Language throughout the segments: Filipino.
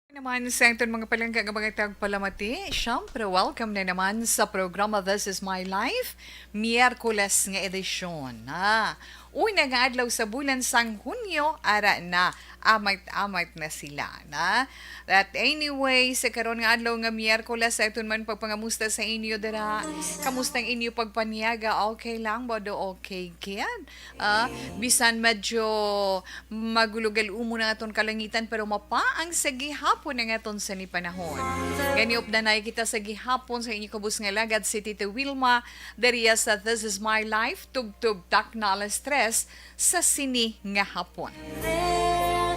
Naman sa itong mga palangga nga mga tagpalamati, syempre welcome na naman sa programa This is My Life, Miyerkules nga edisyon. Una nga adlaw sa bulan sang Hunyo, ara na, amait-amait na sila. That anyway, sa karon nga adlaw nga Miyerkules, sa itong man pagpangamusta sa inyo dara, kamusta ang inyo pagpaniaga, okay lang ba do okay kyan? Bisan medyo magulugal umo na aton kalangitan, pero mapaang sa gihapon na nga ton sa ni panahon. Ganiop na na kita sa gihapon sa inyo kabus nga lagad si Tita Wilma dariya sa This is My Life tugtog tak na alas 3 sa sini nga hapon.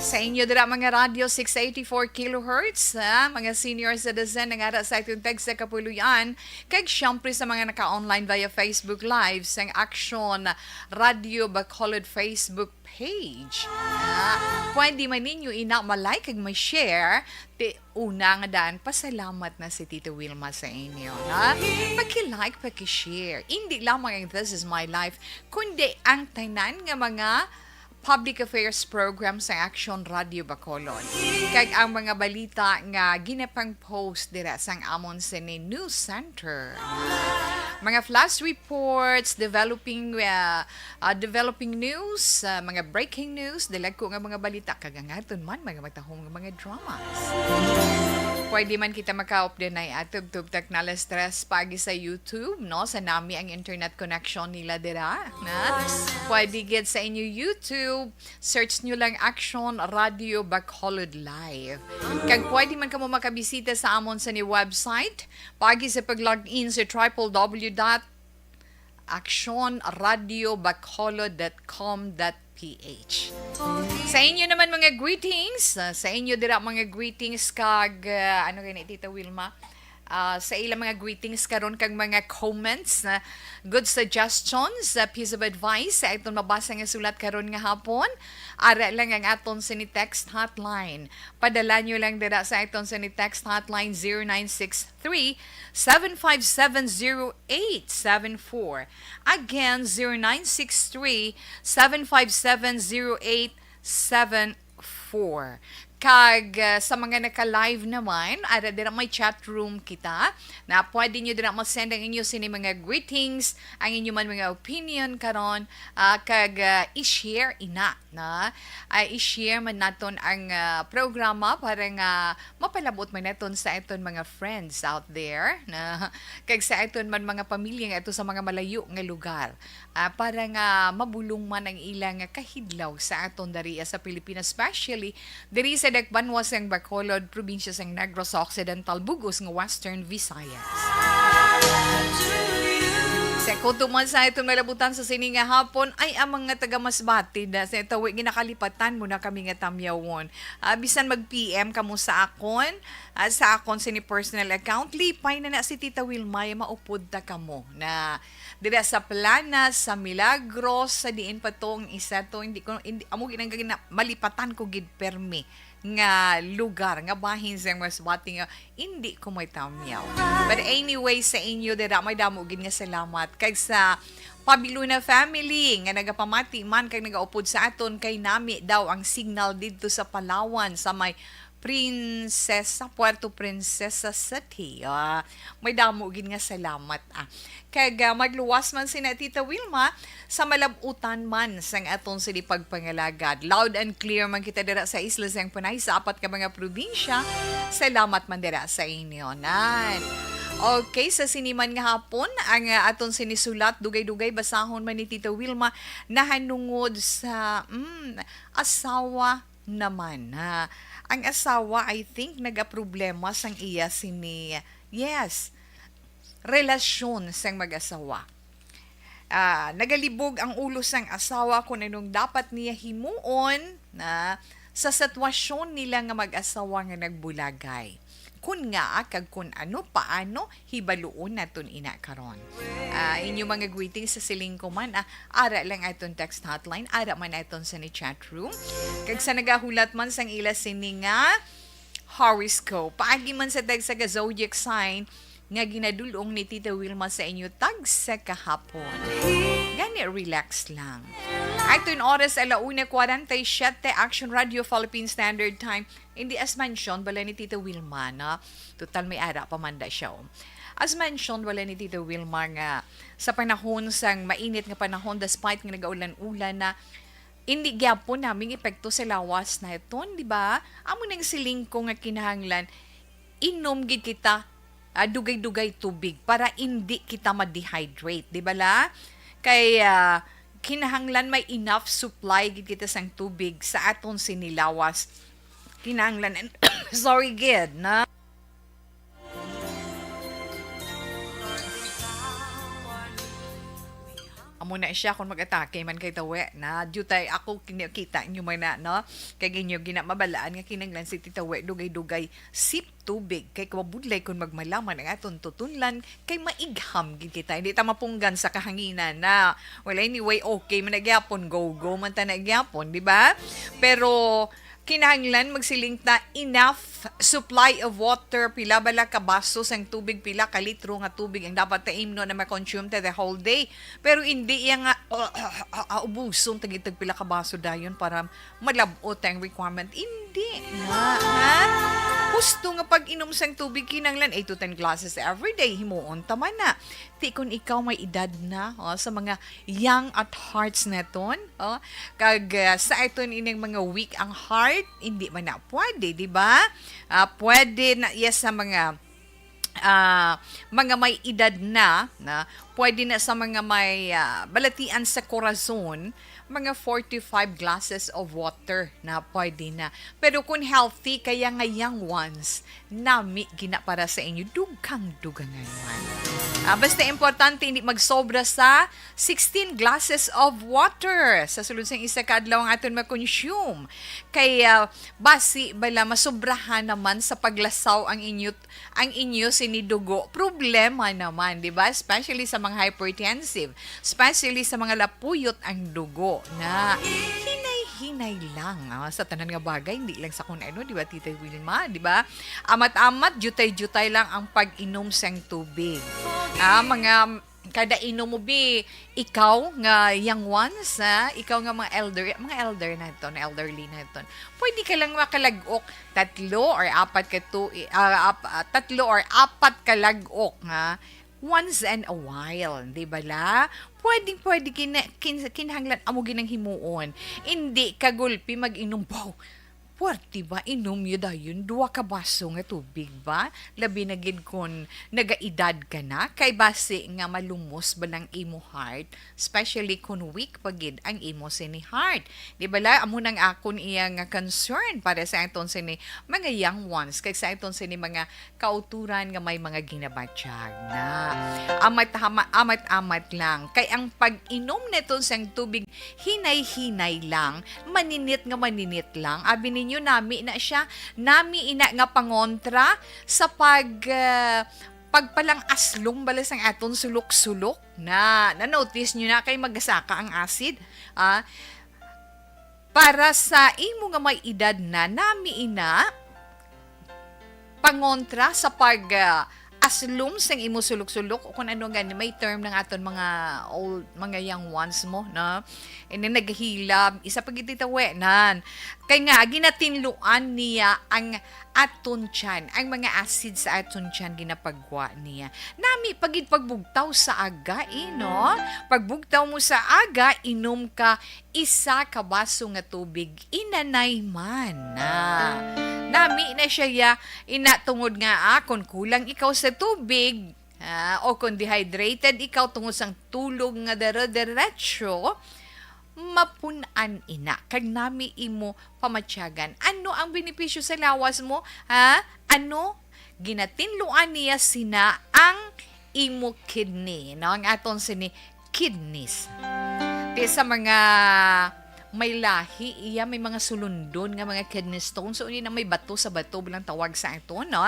Sa inyo dira mga radyo 684 kHz, mga senior citizen nga ara sa itong tag sa kapuluyan, kag syempre sa mga naka-online via Facebook Live sang Action Radio Bacolod Facebook page. Pwede man ninyo ina-like kag ma-share. Una nga daan, pasalamat na si Tita Wilma sa inyo. Paki-like, paki-share. Hindi lamang ang This is My Life, kundi ang tanan nga mga public affairs program sa Action Radio Bacolod. Kag ang mga balita nga ginapang post dira sang amon sa News Center. Mga flash reports, developing news, mga breaking news, dalag ko nga mga balita kagangaton man mga matahong nga mga dramas. Pwede man kita maka-update na atub-tub na alas 3 pagi sa YouTube, no? Sa nami ang internet connection nila dira. Pwede get sa inyo YouTube, search nyo lang Action Radio Bacolod Live. Kag pwede man ka mo makabisita sa amon sa ni website, pagi sa pag-login sa www.actionradiobacolod.com.ph. Sa inyo naman mga greetings, sa inyo dira mga greetings kag ano gani Tita Wilma? Sa ilang mga greetings karon kag mga comments na good suggestions, piece of advice sa itong mabasa nga sulat karon nga hapon, ara lang ang aton sa ni text hotline. Padala nyo lang dira sa aton sa ni text hotline 0963 7570874. Again 0963 7570874. Kag sa mga naka-live naman, ara dira may chat room kita na pwede nyo dira mag-send ang inyo sini mga greetings, ang inyo man mga opinion karon, kag i-share ina na i-share man naton ang programa para nga mapalabot man naton sa aton mga friends out there na kag sa aton man mga pamilya nga ato sa mga malayo nga lugar, para nga mabulong man ang ilang kahidlaw sa aton dariya sa Pilipinas, especially diri sa Dagbanwa sang Bacolod, probinsya sang Negros Occidental, Bugos nga Western Visayas. Sa kutuman sa itong nalabutan sa sining nga hapon ay ang mga taga-Masbate na sa tawi ginakalipatan mo na kami nga tamyawon. Bisan mag-PM kamo sa akon sini personal account, lipay na si Tita Wilma maupod ta kamo na dira sa Planas, sa Milagros, sa diin pa tong isa to, hindi amo ginang malipatan ko gid permi nga lugar nga bahin sa Masbate nga hindi ko may tamyaw. But anyway, sa inyo dira may damo gid nga salamat kay sa Pabiluna family nga nagapamati man kay nagaupod sa aton kay nami daw ang signal didto sa Palawan sa may Puerto Princesa City. May damo gid nga salamat. Kag magluwas man sina Tita Wilma sa malabutan man sang aton sili pagpangalagad. Loud and clear man kita dira sa Isla sang Panay sa apat ka mga probinsya. Salamat man dira sa inyo. Okay, sa siniman nga hapon, ang aton sinisulat, dugay-dugay, basahon man ni Tita Wilma, nahanungod sa asawa naman. Ang asawa, I think, nagaproblema sang iya sini, relasyon sang mag-asawa. Nagalibog ang ulo sang asawa kung anong dapat niya himuon na sa sitwasyon nila nga mag-asawa nga nagbulagay. Kun nga kag kun ano paano hibaluon naton ina karon. Inyo mga greetings sa siling ko man, ara lang aton text hotline, ara man aton sa ni chat room. Kag sa nagahulat man sang ila sini nga horoscope, paagi man sa tag sa zodiac sign nga ginadulong ni Tita Wilma sa inyo tag sa kahapon. Gani, relax lang. Ito yung oras, 1:47, Action Radio Philippine Standard Time. Hindi as mentioned, wala ni Tita Wilma na total may ara pamanda siya. As mentioned, wala ni Tita Wilma nga sa panahon sang mainit nga panahon despite nga nagaulan-ulan na hindi gyapon naming epekto sa lawas na iton, di ba? Amo nang siling ko nga kinahanglan, inom gid kita dugay-dugay tubig para hindi kita ma-dehydrate, di ba la? Kaya kinahanglan may enough supply gid kita sang tubig sa aton sinilawas. Kinahanglan sorry gid na amo na siya kung mag-atake man kay tawe na jutay ako kinikita inyo man na no kay ginyo ginamabalaan nga kinanglan si titawe dugay-dugay sip tubig kay kabudlay kung magmalaman ang aton tutunlan kay maigham gid kita hindi ta mapunggan sa kahanginan na wala anyway okay man nagyapon go man ta nagyapon di ba pero kinahanglan magsiling ta enough supply of water, pila bala ka baso sang tubig, pila ka litro nga tubig ang dapat taimno na ma-consume ta the whole day. Pero hindi iya nga ubuson tagitag pila ka baso dayon para malabot ang requirement. Hindi na. Ha? Gusto nga pag inom sang tubig kinanglan 8 to 10 glasses every day himuon ta man na. Ti kun ikaw may edad na sa mga young at hearts neton, kag sa iton ining mga weak ang heart, hindi man na pwede, di ba? Pwede na yes sa mga may edad na pwede na sa mga may balatian sa korazon, mga 45 glasses of water na pwede na. Pero kung healthy, kaya nga young ones, nami gina para sa inyo, dugang-dugangan man. Basta importante, hindi magsobra sa 16 glasses of water sa sulod sa isa kadlaw ang aton ma-consume. Kaya basi bala masobrahan naman sa paglasaw ang inyo sinidugo. Problema naman, di ba? Especially sa mga hypertensive, especially sa mga lapuyot ang dugo na hinay lang sa tanan nga bagay, hindi lang sa kung ano, di ba, Tita Wilma, di ba? Amat-amat, jutay-jutay lang ang pag-inom sang tubig. Mga kada inom mo ikaw nga young ones, ikaw nga mga elderly na ito. Pwede ka lang makalagok tatlo or apat kalagok once and a while, di ba la? Pwede kinahanglan amo ginang himuon. Hindi kagulpi mag-inom po. Puwerte ba inom yun dayon 2 ka baso nga tubig ba? Labi na gid kon nagaedad ka na kay base nga malumos ba lang imo heart, especially kung weak pa gid ang imo sini heart. Di ba la amo nang akon iya nga concern para sa aton sini mga young ones kay sa aton sini mga kauturan nga may mga ginabatyag na. Amat lang kay ang pag-inom neton sang tubig hinay-hinay lang, maninit lang. Abi ninyo nami ina nga pangontra sa pagpalang aslong balas ang aton sulok-sulok na notice nyo na kay magasaka ang acid para sa imo nga may edad na nami ina pangontra sa aslum sang imo sulok-sulok o kung ano gani may term ng aton mga young ones mo na and then naghihilab isa pag ititawenan kay nga ginatinluan niya ang aton tiyan ang mga acid sa aton tiyan ginapagwa niya nami pagid pagbugtaw sa aga no pagbugtaw mo sa aga inom ka 1 ka baso nga tubig inanay man na nami na siya inatungod nga kung kulang ikaw sa tubig o kung dehydrated ikaw tungod sang tulog nga diretso mapunan ina kag nami imo pamatyagan ano ang benepisyo sa lawas mo ano ginatinluan niya sina ang imo kidney no ang aton sini kidneys di sa mga may lahi iya, may mga sulundon nga mga kidney stones. So yun na may bato sa bato bilang tawag sa ito, no?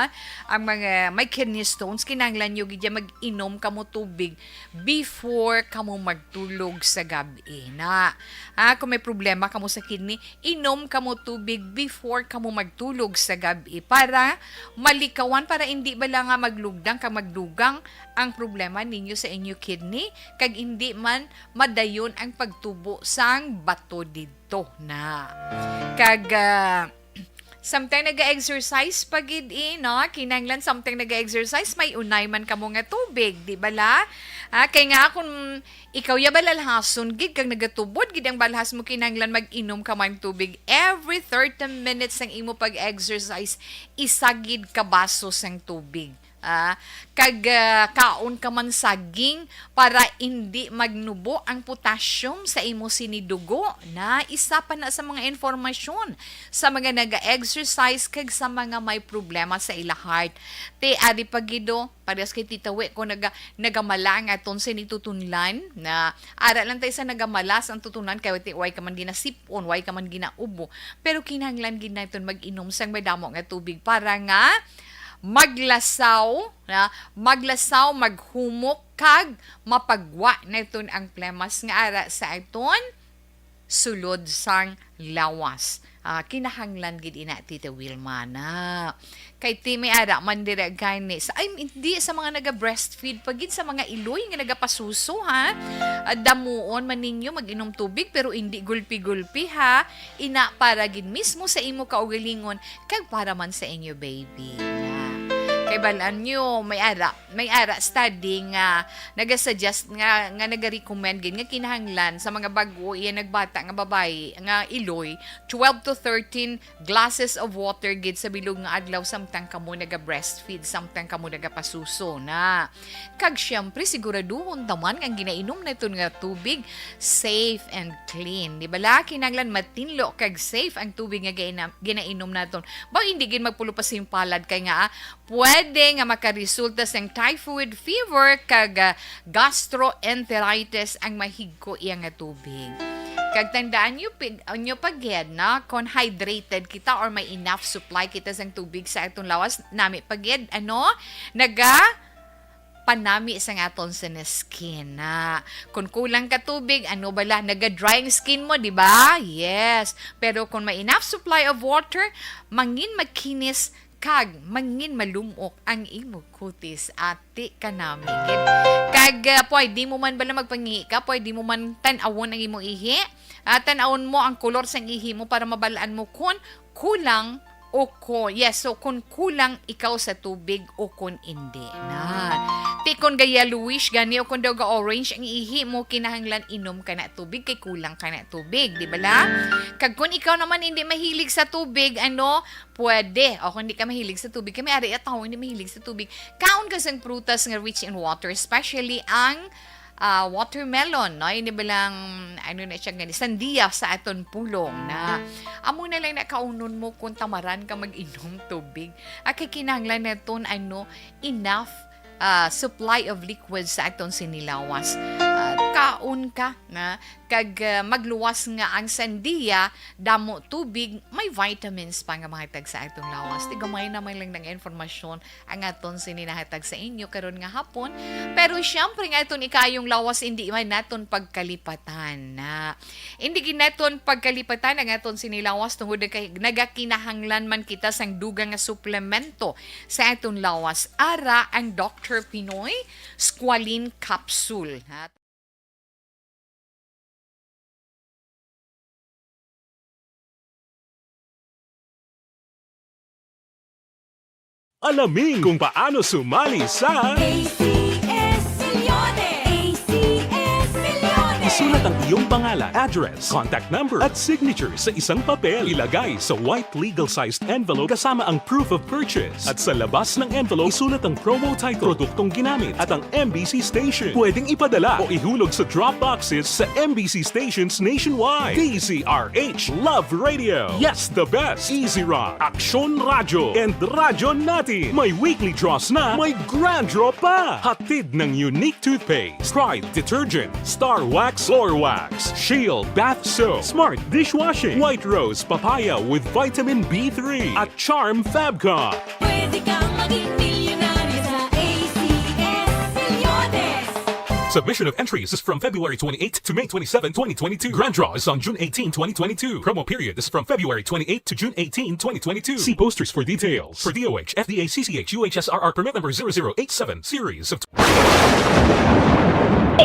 Ang mga may kidney stones kinahanglan nyo gidya mag-inom kamo tubig before kamo magtulog sa gabi na. Kung may problema kamo sa kidney, inom kamo tubig before kamo magtulog sa gabi para malikawan, para hindi bala nga magdugang ang problema ninyo sa inyo kidney kag hindi man madayon ang pagtubo sang bato dito na. Kag sometimes nag-exercise pagid no? Kinanglan sometimes nag-exercise, may unay man kamo nga tubig, di bala? Kaya nga kung ikaw ya balalhason gid kag nagatubod gid ang balhas mo, kinanglan mag-inom ka man tubig every 30 minutes ang imo pag-exercise, isagid ka baso sang tubig. Kaon ka man saging para hindi magnubo ang potassium sa imo sinidugo na isa pa na sa mga informasyon sa mga naga-exercise kag sa mga may problema sa ila heart. Te adi pagido parehas kay titawi ko nagamala nga aton sinitutunlan na ara lang tayo sa nagamalas ang tutunan kay way ka man ginasipon, way ka man ginaubo, pero kinahanglan gid naton mag-inom sang madamo nga tubig para nga maglasaw, maghumok kag mapagwa na iton ang plemas nga ara sa iton sulod sang lawas. Kinahanglan gid ina Tita Wilma na. Kay ti may ara man dira gani sa hindi sa mga naga-breastfeed pagid sa mga iloy nga nagapasuso damuon man ninyo mag-inom tubig pero hindi gulpi-gulpi ina para gid mismo sa imo kaugalingon kag para man sa inyo baby. Kay balaan nyo, may ara study nga nagasuggest nga nagarecommend gid nga kinahanglan sa mga bago iya nagbata nga babae nga iloy 12 to 13 glasses of water gid sa bilog nga adlaw samtang kamo naga-breastfeed, samtang kamo nagapasuso na. Kag syempre siguraduhon taman nga ginainom na iton nga tubig safe and clean. Di bala kinahanglan matinlo kag safe ang tubig nga ginainom naton. Ba hindi gid magpulo pa simpalad kay nga pwede nga makaresulta sa typhoid fever kag gastroenteritis ang mahigko iya nga tubig. Kag tandaan nyo pagyan na kung hydrated kita or may enough supply kita sang tubig sa atong lawas nami pagyan panami sa aton sa skin na. Kung kulang ka tubig, naga-drying skin mo, di ba? Yes. Pero kung may enough supply of water, mangin makinis kag mangin malumok ang imo kutis ati kanami. Kag pwede mo man bala magpangi ka, pwede mo man tan-awon ang imo ihi. Tan-awon mo ang kolor sang ihi mo para mabalaan mo kung kulang o kung kulang ikaw sa tubig o kung hindi. Ti kung ga yellowish gani o kung daw ga orange ang ihi mo, kinahanglan inom ka na tubig kay kulang ka na tubig, di ba la? Kag kung ikaw naman hindi mahilig sa tubig, pwede. O kung hindi ka mahilig sa tubig, kami ari at hindi mahilig sa tubig, kaon ka sang prutas nga rich in water, especially ang watermelon, no? Hindi ba lang, sandiya sa aton pulong na amo na lang nakaunon mo kung tamaran ka mag-inom tubig. Kay kinahanglan na ito, enough supply of liquids sa aton sinilawas. Kaon ka na kag magluwas nga ang sandiya damo tubig, may vitamins pa nga mahatag sa atong lawas. Gamay naman lang ng informasyon ang aton sininahatag sa inyo karon nga hapon. Pero syempre nga aton ikayong lawas hindi man naton pagkalipatan na. Hindi ginaton pagkalipatan ang aton sinilawas tungod kay nagakinahanglan man kita sang dugang nga suplemento sa aton lawas. Ara ang Dr. Pinoy Squalene Capsule. Alamin kung paano sumali sa ACS Milyones! ACS Milyones! Isulat ang iyong pangalan, address, contact number at signature sa isang papel. Ilagay sa white legal-sized envelope kasama ang proof of purchase. At sa labas ng envelope, isulat ang promo title, produktong ginamit at ang MBC station. Pwedeng ipadala o ihulog sa drop boxes sa MBC stations nationwide. DZRH Love Radio. Yes, the best. Easy Rock, Aksyon Radyo, and Radyo Natin. May weekly draws na, may grand draw pa. Hatid ng unique toothpaste, Pride Detergent, Star Wax Floor Wax, Shield Bath Soap, Smart Dishwashing, White Rose Papaya with Vitamin B3 at Charm Fabcon. Pwede kang maging milyonaryo sa ACS Milyones. Submission of entries is from February 28 to May 27, 2022. Grand draw is on June 18, 2022. Promo period is from February 28 to June 18, 2022. See posters for details. For DOH, FDA, CCH, UHSRR permit number 0087, series of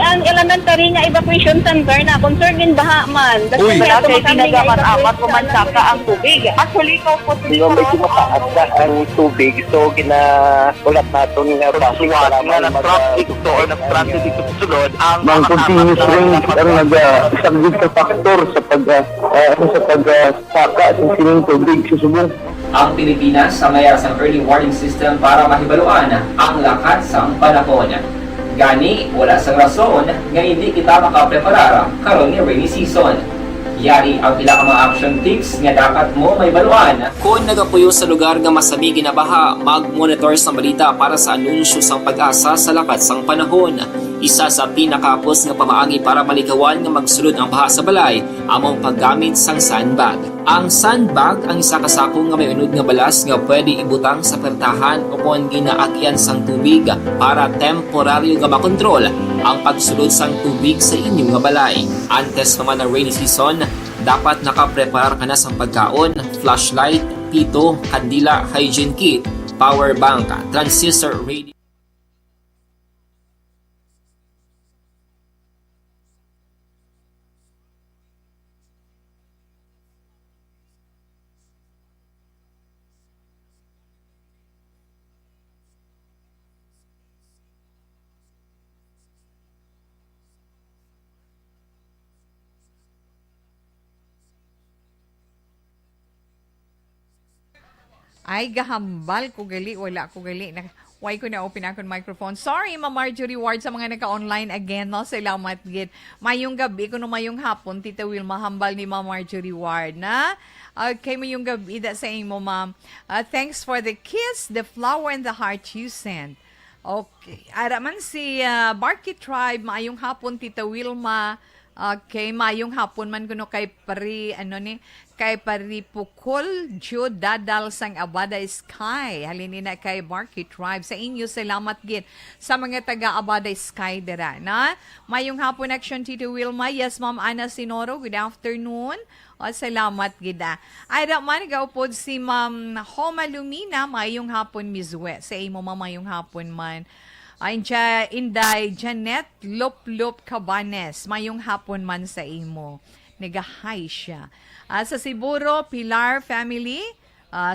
Ang elementary nga evacuation center na concern din baha man. Uy, kaya kaya pinagamat-amat pumansaka ang tubig. Actually, ko po Di ba medyo mataas na ang tubig, so ulat natin nga pasuwat nga nag-traffic to or nag-transit dito sa sulod ang mga continuous rain ang nag-subject sa factor sa pagsaka sa sining tubig sa subong. Ang Pilipinas sa mayroon sa early warning system para mahibaluan ang lakat sa panahon. Gani, wala sa rason nga hindi kita makapreparar karon ni rainy season. Yari ang pila ka mga action tips nga dapat mo may baluan. Kung nagapuyo sa lugar nga masabi ginabaha, mag-monitor sa balita para sa anunsyo sang pag-asa sa lakat sang panahon. Isa sa pinakapos nga pamaagi para malikawan nga magsulod ang baha sa balay, among paggamit sang sandbag. Ang sandbag ang isa kasakong nga may unod nga balas nga pwede ibutang sa pertahan upon ginaagyan sang tubig para temporaryo nga makontrol ang pagsulod sang tubig sa inyong nga balay. Antes naman ng rainy season, dapat nakapreparar ka na sa pagkaon, flashlight, pito, kandila, hygiene kit, power bank, transistor radio. Ay, gahambal ko gali. Wala ko gali. Why ko na open akong microphone. Sorry, Ma Marjorie Ward sa mga naka-online again. No? Salamat, gid. Mayong gabi, kuno mayong hapon, Tita Will, mahambal ni Ma Marjorie Ward, na? Okay, mayong gabi da sa imo, ma'am. Thanks for the kiss, the flower, and the heart you sent. Okay. Ara man si Barky Tribe, mayong hapon, Tita Wilma. Okay, mayong hapon man kuno kay kay pari pukol Jude dadal sang Abada Sky. Halini na kay Barky Tribe. Sa inyo, salamat gid sa mga taga Abada Sky dira, na? Mayong hapon action, Tito Wilma. Yes, Ma'am Ana Sinoro. Good afternoon. O, salamat gida. Ay, man gaupod si Ma'am Homa Lumina. Mayong hapon, Mizwe. Sa imo, Ma'am, mayong hapon man. Inday Janet Lop Cabanes. Mayong hapon man sa imo. Nagahay siya. Sa Siburo, Pilar family.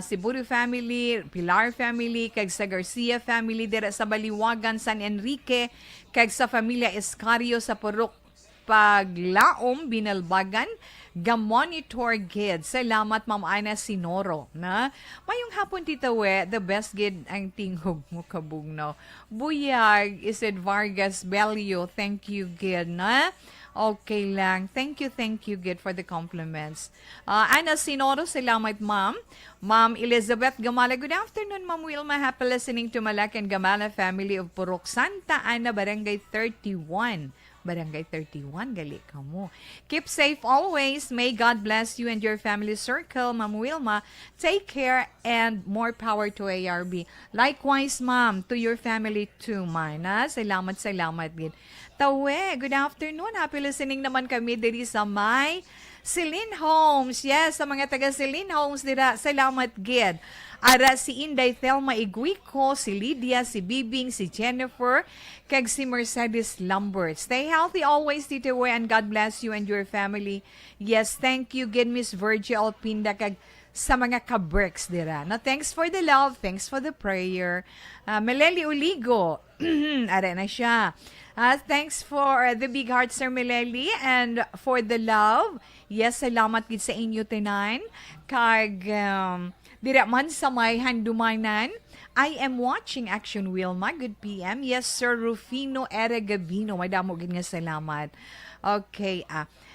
Siburo family, Pilar family, kag sa Garcia family, dira sa Baliwagan, San Enrique, kag sa familia Escario sa Purok Paglaom, Binalbagan, ga-monitor gid. Salamat, Ma'am Ana Sinoro, na? Mayong hapon, Tita We, the best gid ang tinghog mo kabugnaw. Buyag, Isid Vargas Belio, thank you gid, na? Okay lang. Thank you, Gid, for the compliments. Ana Sinoro, salamat, Ma'am. Ma'am Elizabeth Gamala, good afternoon, Ma'am Wilma. Happy listening to Malak and Gamala family of Purok, Santa Ana, Barangay 31. Barangay 31, gali ka mo. Keep safe always. May God bless you and your family circle, Ma'am Wilma. Take care and more power to ARB. Likewise, Ma'am, to your family too, man. Salamat, Gid. Tawe, good afternoon. Happy listening naman kami diri sa may Celine Homes. Yes, sa mga taga Celine Homes dira, salamat gid. Ara si Inday Thelma Iguico, si Lydia, si Bibing, si Jennifer, kag si Mercedes Lambert. Stay healthy always, Tito We, and God bless you and your family. Yes, thank you gid, Miss Virgil Alpinda, kag sa mga ka-Berks dira. No, thanks for the love, thanks for the prayer. Meleli Uligo, ara na siya. Thanks for the big heart, Sir Meleli, and for the love. Yes, salamat gid sa inyo tinan. Kag dira man sa may handumanan, I am watching Action Wilma. Good PM. Yes, Sir Rufino Era Gabino. Madamo gid nga salamat. Okay,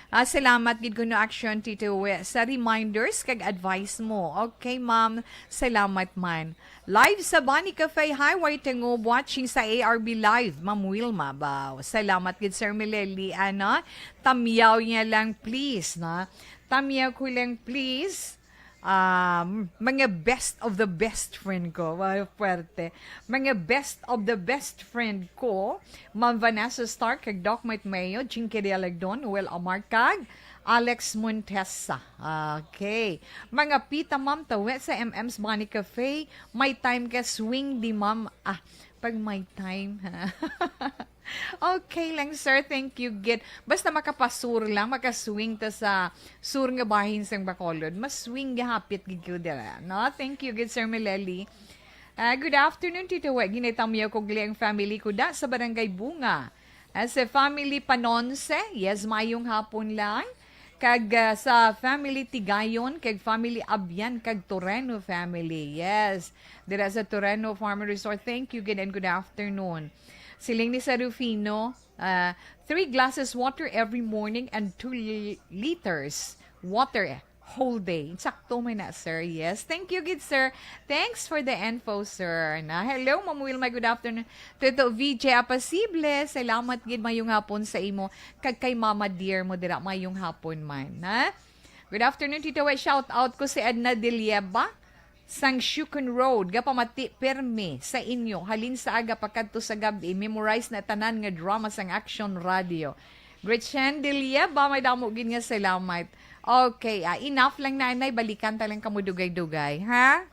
Salamat gid kuno action Tito We sa reminders kag advice mo. Okay, ma'am. Salamat man. Live sa Bunny Cafe Highway Tingob watching sa ARB Live, Ma'am Wilma ba. Salamat gid Sir Mileli ana. Tamyaw niya lang please na. Tamyaw ko lang please. Mga best of the best friend ko. Wow, puwerte. Mga best of the best friend ko. Ma'am Vanessa Stark, kag Doc Mike Mayo, Jinky Dialagdon, Noel Amarcag, Alex Montesa. Okay. Mga pita ma'am tawe sa MM's Bunny Cafe. May time ka swing di ma'am. Pag may time. Okay lang, sir. Thank you, Gid. Basta makapasur lang, makaswing ta sa sur nga bahin sang Bacolod. Mas swing gahapit gid ko dira. No? Thank you, Gid, Sir Mileli. Good afternoon, Tito We. Ginitamiyo ko gali ang family ko da sa Barangay Bunga. Sa family Panonse, yes, mayong hapon lang. Kag sa family Tigayon, kag family Abyan, kag Toreno family. Yes, dira sa Toreno Farmer Resort. Thank you, Gid, and good afternoon. Siling ni sa Rufino, 3 glasses water every morning and 2 liters water whole day. Sakto may na, sir. Yes. Thank you, good sir. Thanks for the info, sir. Hello, Ma'am Wilma. Good afternoon. Tito VJ Apasible. Salamat, gid mayong hapon sa imo. Kag kay Mama Dear mo dira mayong hapon man. Good afternoon, Tito. Shout out ko si Edna Dilieba. Sang Shukon Road, gapamati perme sa inyo, halin sa aga pakadto sa gabi, memorize na tanan nga drama sang Action Radio. Gretchen Delia, ba may damo gid nga salamat. Okay, enough lang nanay, balikan talang kamo dugay-dugay, ha?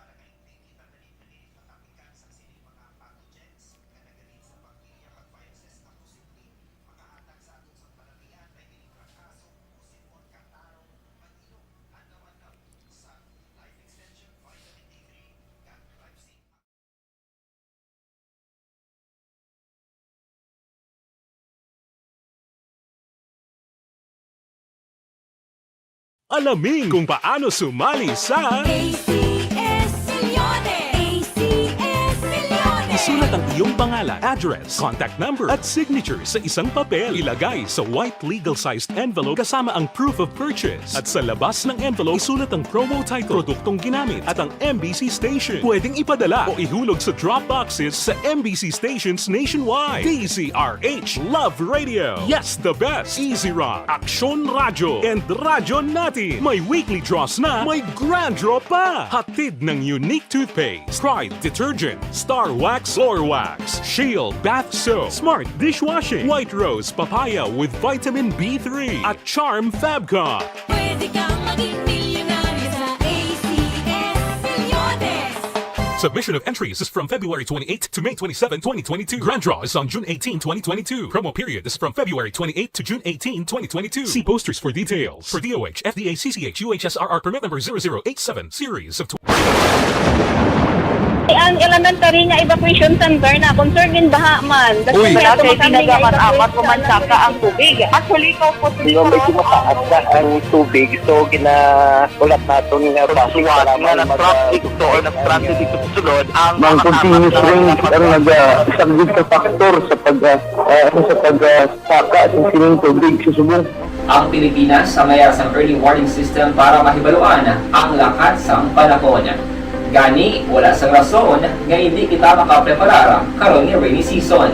Alamin kung paano sumali sa ACS-Milyones! ACS-Milyones! Isulat ang iyong pangalan, address, contact number at signature sa isang papel. Ilagay sa white legal-sized envelope kasama ang proof of purchase. At sa labas ng envelope, isulat ang promo title, produktong ginamit at ang MBC station. Pwedeng ipadala o ihulog sa drop boxes sa MBC stations nationwide. DZRH Love Radio. Yes, the best. Easy Rock, Action Radio, and Radyo Natin. May weekly draws na, may grand draw pa. Hatid ng unique toothpaste, Pride Detergent, Star Wax Floor Wax, Shield Bath Soap, Smart Dishwashing, White Rose Papaya with Vitamin B3 at Charm Fabcon. Pwede kang maging milyonaryo sa ACS-Milyones! Submission of entries is from February 28 to May 27, 2022. Grand draw is on June 18, 2022. Promo period is from February 28 to June 18, 2022. See posters for details. For DOH, FDA, CCH, UHSRR permit number 0087, series of Ang elementary nga evacuation center na concern din baha man. Uy, kasi pinagamat-amat pumansaka ang tubig. Actually, ikaw po dito medyo mataas na ang tubig. So, ulat natin nga pasiwala nga ng traffic to or ng-transit dito sa sulod. Ang continuous rain ang nag-subject sa factor sa pagsaka at sining tubig sa subong. Ang Pilipinas sa mayroon ng early warning system para mahibaluan ang lakas ng panahon. Gani, wala sang rason nga hindi kita makapreparara karon ni rainy season.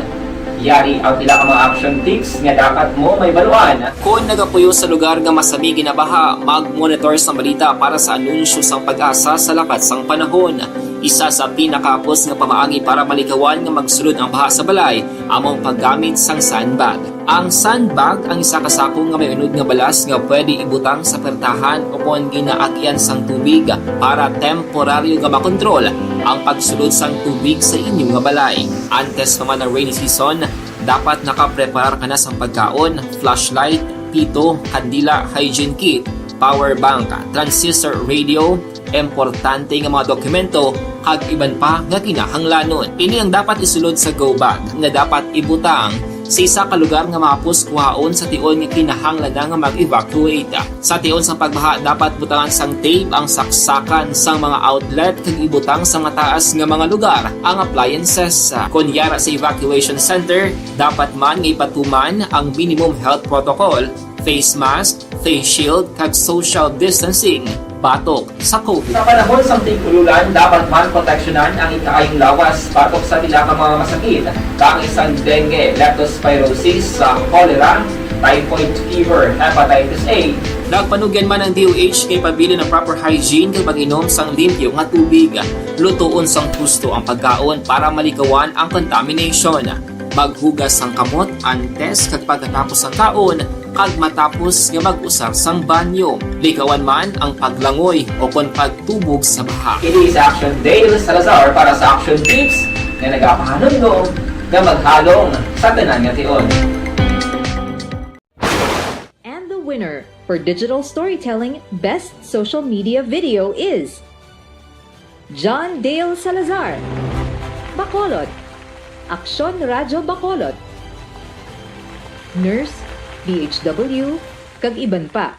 Yari ang pila ka mga action tips nga dapat mo may baluan. Kung nagapuyo sa lugar nga masami ginabaha, mag-monitor sa balita para sa anunsyo sang pag-asa sa lakas sang panahon. Isa sa pinakapos nga pamaagi para malikawan nga magsulod ang baha sa balay, among paggamit sang sandbag. Ang sandbag ang isa kasako nga may unod nga balas nga pwede ibutang sa pertahan upon ginaagyan sang tubig para temporaryo nga makontrol ang pagsulod sang tubig sa inyong nga balay. Antes naman ng rainy season, dapat nakapreparar ka na sang pagkaon, flashlight, pito, kandila, hygiene kit, power bank, transistor radio, importante nga mga dokumento kag iban pa nga kinahanglanon. Ini ang dapat isulod sa go bag nga dapat ibutang sa isa ka lugar nga mapus kuhaon sa tion nga kinahanglan nga mag-evacuate. Sa tion sa pagbaha dapat butangan sang tape ang saksakan sang mga outlet kag ibutang sa mataas nga mga lugar ang appliances. Kunyara sa evacuation center, dapat man nga ipatuman ang minimum health protocol, face mask, face shield kag social distancing batok sa COVID. Sa panahon sa tigululan, dapat man proteksyonan ang ikaayong lawas batok sa pila ka mga masakit, kang isang dengue, leptospirosis, cholera, typhoid fever, hepatitis A. Nagpanugyan man ang DOH kay pabili ng proper hygiene kay pag-inom sang limpyo nga tubig. Lutuon sang husto ang pagkaon para malikawan ang contamination. Maghugas sang kamot antes kag pagkatapos ang kaon kag matapos nga mag-usar sang banyo. Likawan man ang paglangoy o kon pagtubog sa baha. It is Action Dale Salazar para sa Action Tips na nagapahanundong nga maghalong sa tanan nga tion. And the winner for Digital Storytelling Best Social Media Video is John Dale Salazar, Bacolod, Aksyon Radyo Bacolod, Nurse, DHW, kag iban pa.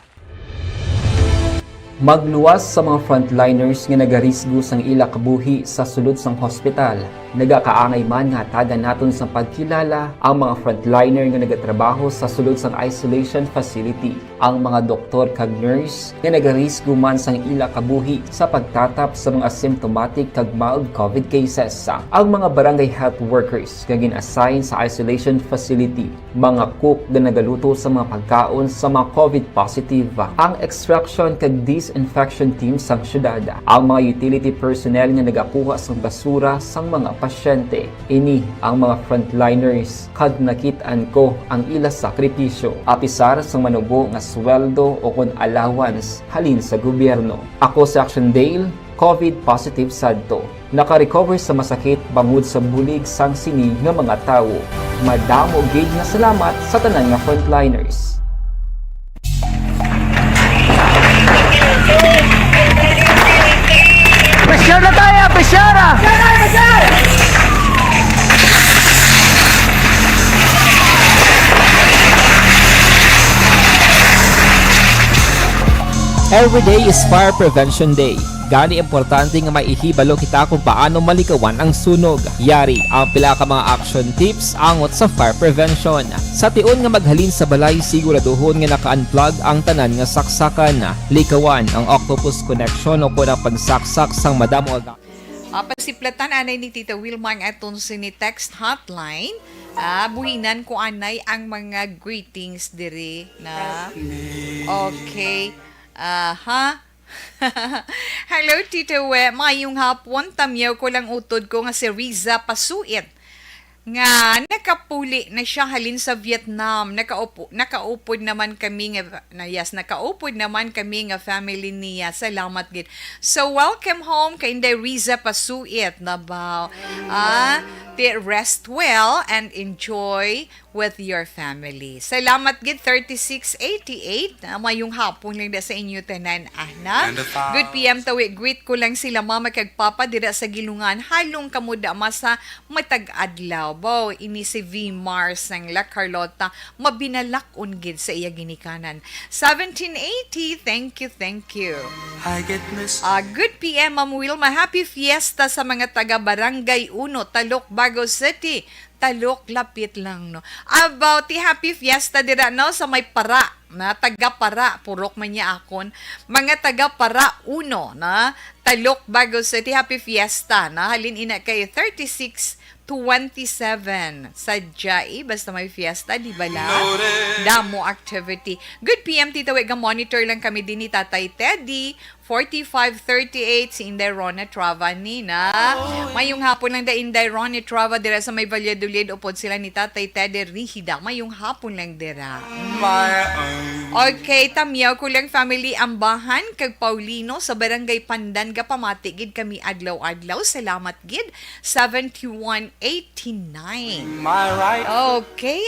Magluwas sa mga frontliners nga nagarisgo sang ila kabuhi sa sulod sang hospital. Nagakaangay man nga tagan naton sa pagkilala ang mga frontliner nga nagatrabaho sa sulod sang isolation facility. Ang mga doktor kag nurse nga nagarisgo man sang ila kabuhi sa pagtatap sa mga asymptomatic kag mild COVID cases. Ang mga barangay health workers nga gin-assign sa isolation facility, mga cook nga nagaluto sa mga pagkaon sa mga COVID positive, ang extraction kag disinfection team sang syudad, ang mga utility personnel nga nagakuha sang basura sang mga pasyente. Ini ang mga frontliners kag nakit-an ko ang ila sakripisyo apisar sang manubo nga sweldo o kon allowance halin sa gobyerno. Ako sa Action Dale, COVID positive sadto. Naka-recover sa masakit bangod sa bulig sang sinig nga mga tawo. Madamo gid nga salamat sa tanan nga frontliners. Pressure na tayo! Pressure! Every day is Fire Prevention Day. Gani importante nga maihibalo kita kung paano malikawan ang sunog. Yari ang pila ka mga action tips angot sa fire prevention. Sa tion nga maghalin sa balay, siguraduhon nga naka-unplug ang tanan nga saksakan. Likawan ang octopus connection o kung ang pagsaksak sang madamo aga. Pasiplatan anay ni Tita Wilma ang aton sini text hotline. Buhinan ko anay ang mga greetings diri na. Okay. Hello, Tita We. Mayong hapon, tamyaw ko lang utod ko nga si Riza Pasuit. Nga nakapuli na siya halin sa Vietnam. Nakaupod naman kami nga family niya. Salamat gid. So welcome home kay Inday Riza Pasuit na ba? Rest well and enjoy with your family. Salamat gid 3688. Mayong hapon lang da sa inyo tanan ahna. Good PM tawi, greet ko lang sila mama kag papa dira sa Gilungan. Halong kamuda masa matag adlaw. Bow ini si V Mars ng La Carlota mabinalakon gid sa iya ginikanan. 1780. Thank you. Good PM Ma'am Wilma. Happy fiesta sa mga taga Barangay 1, Talok, Bago City. Talok, lapit lang, no. About the happy fiesta dira, no, sa may para, na taga-para, purok man niya akon, mga taga-para 1, na, Talok, Bago City, happy fiesta, na, halin ina kay 36-27, sadya, basta may fiesta, di ba la? Damo activity. Good PM, Tita Wega, monitor lang kami din ni Tatay Teddy, 4538 si Inday Rona Trava nina. Mayong hapon lang da Inday Rona Trava dira sa may Valladolid upod sila ni Tatay Teddy Rihida. Mayong hapon lang dira. Okay, tamyaw ko lang family ambahan kag Paulino sa Barangay Pandan Gapamati gid kami adlaw-adlaw. Salamat gid 7189. Okay,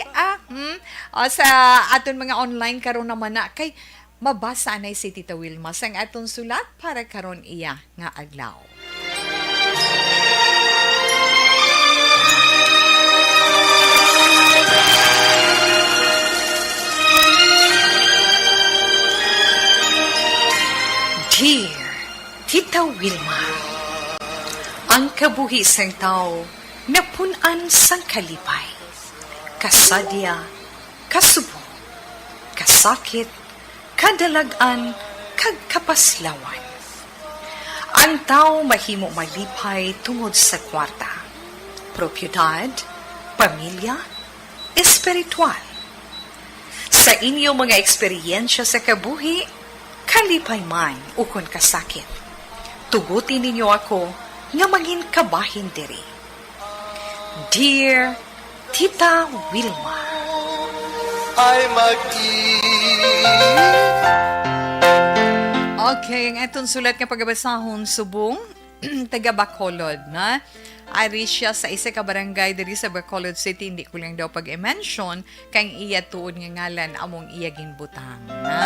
sa aton mga online karon naman na kay mabasa na si Tita Wilma sang aton sulat para karon iya nga adlaw. Dear Tita Wilma, ang kabuhi sang tao napunan sang kalipay, kasadya, kasubo, kasakit, kadalagan kag kapaslawan. Ang tao mahimo malipay tungod sa kwarta, propiedad, pamilya, espiritual. Sa inyo mga eksperyensya sa kabuhi, kalipay man ukon kasakit. Tugutin ninyo ako nga maging kabahin diri. Dear Tita Wilma, Okay, ang etong sulat nga pagabasahon subong taga Bacolod na ari siya sa isa ka barangay diri sa Bacolod City. Hindi ko lang daw pag-mention kang iya tuod nga ngalan among iya ginbutang na.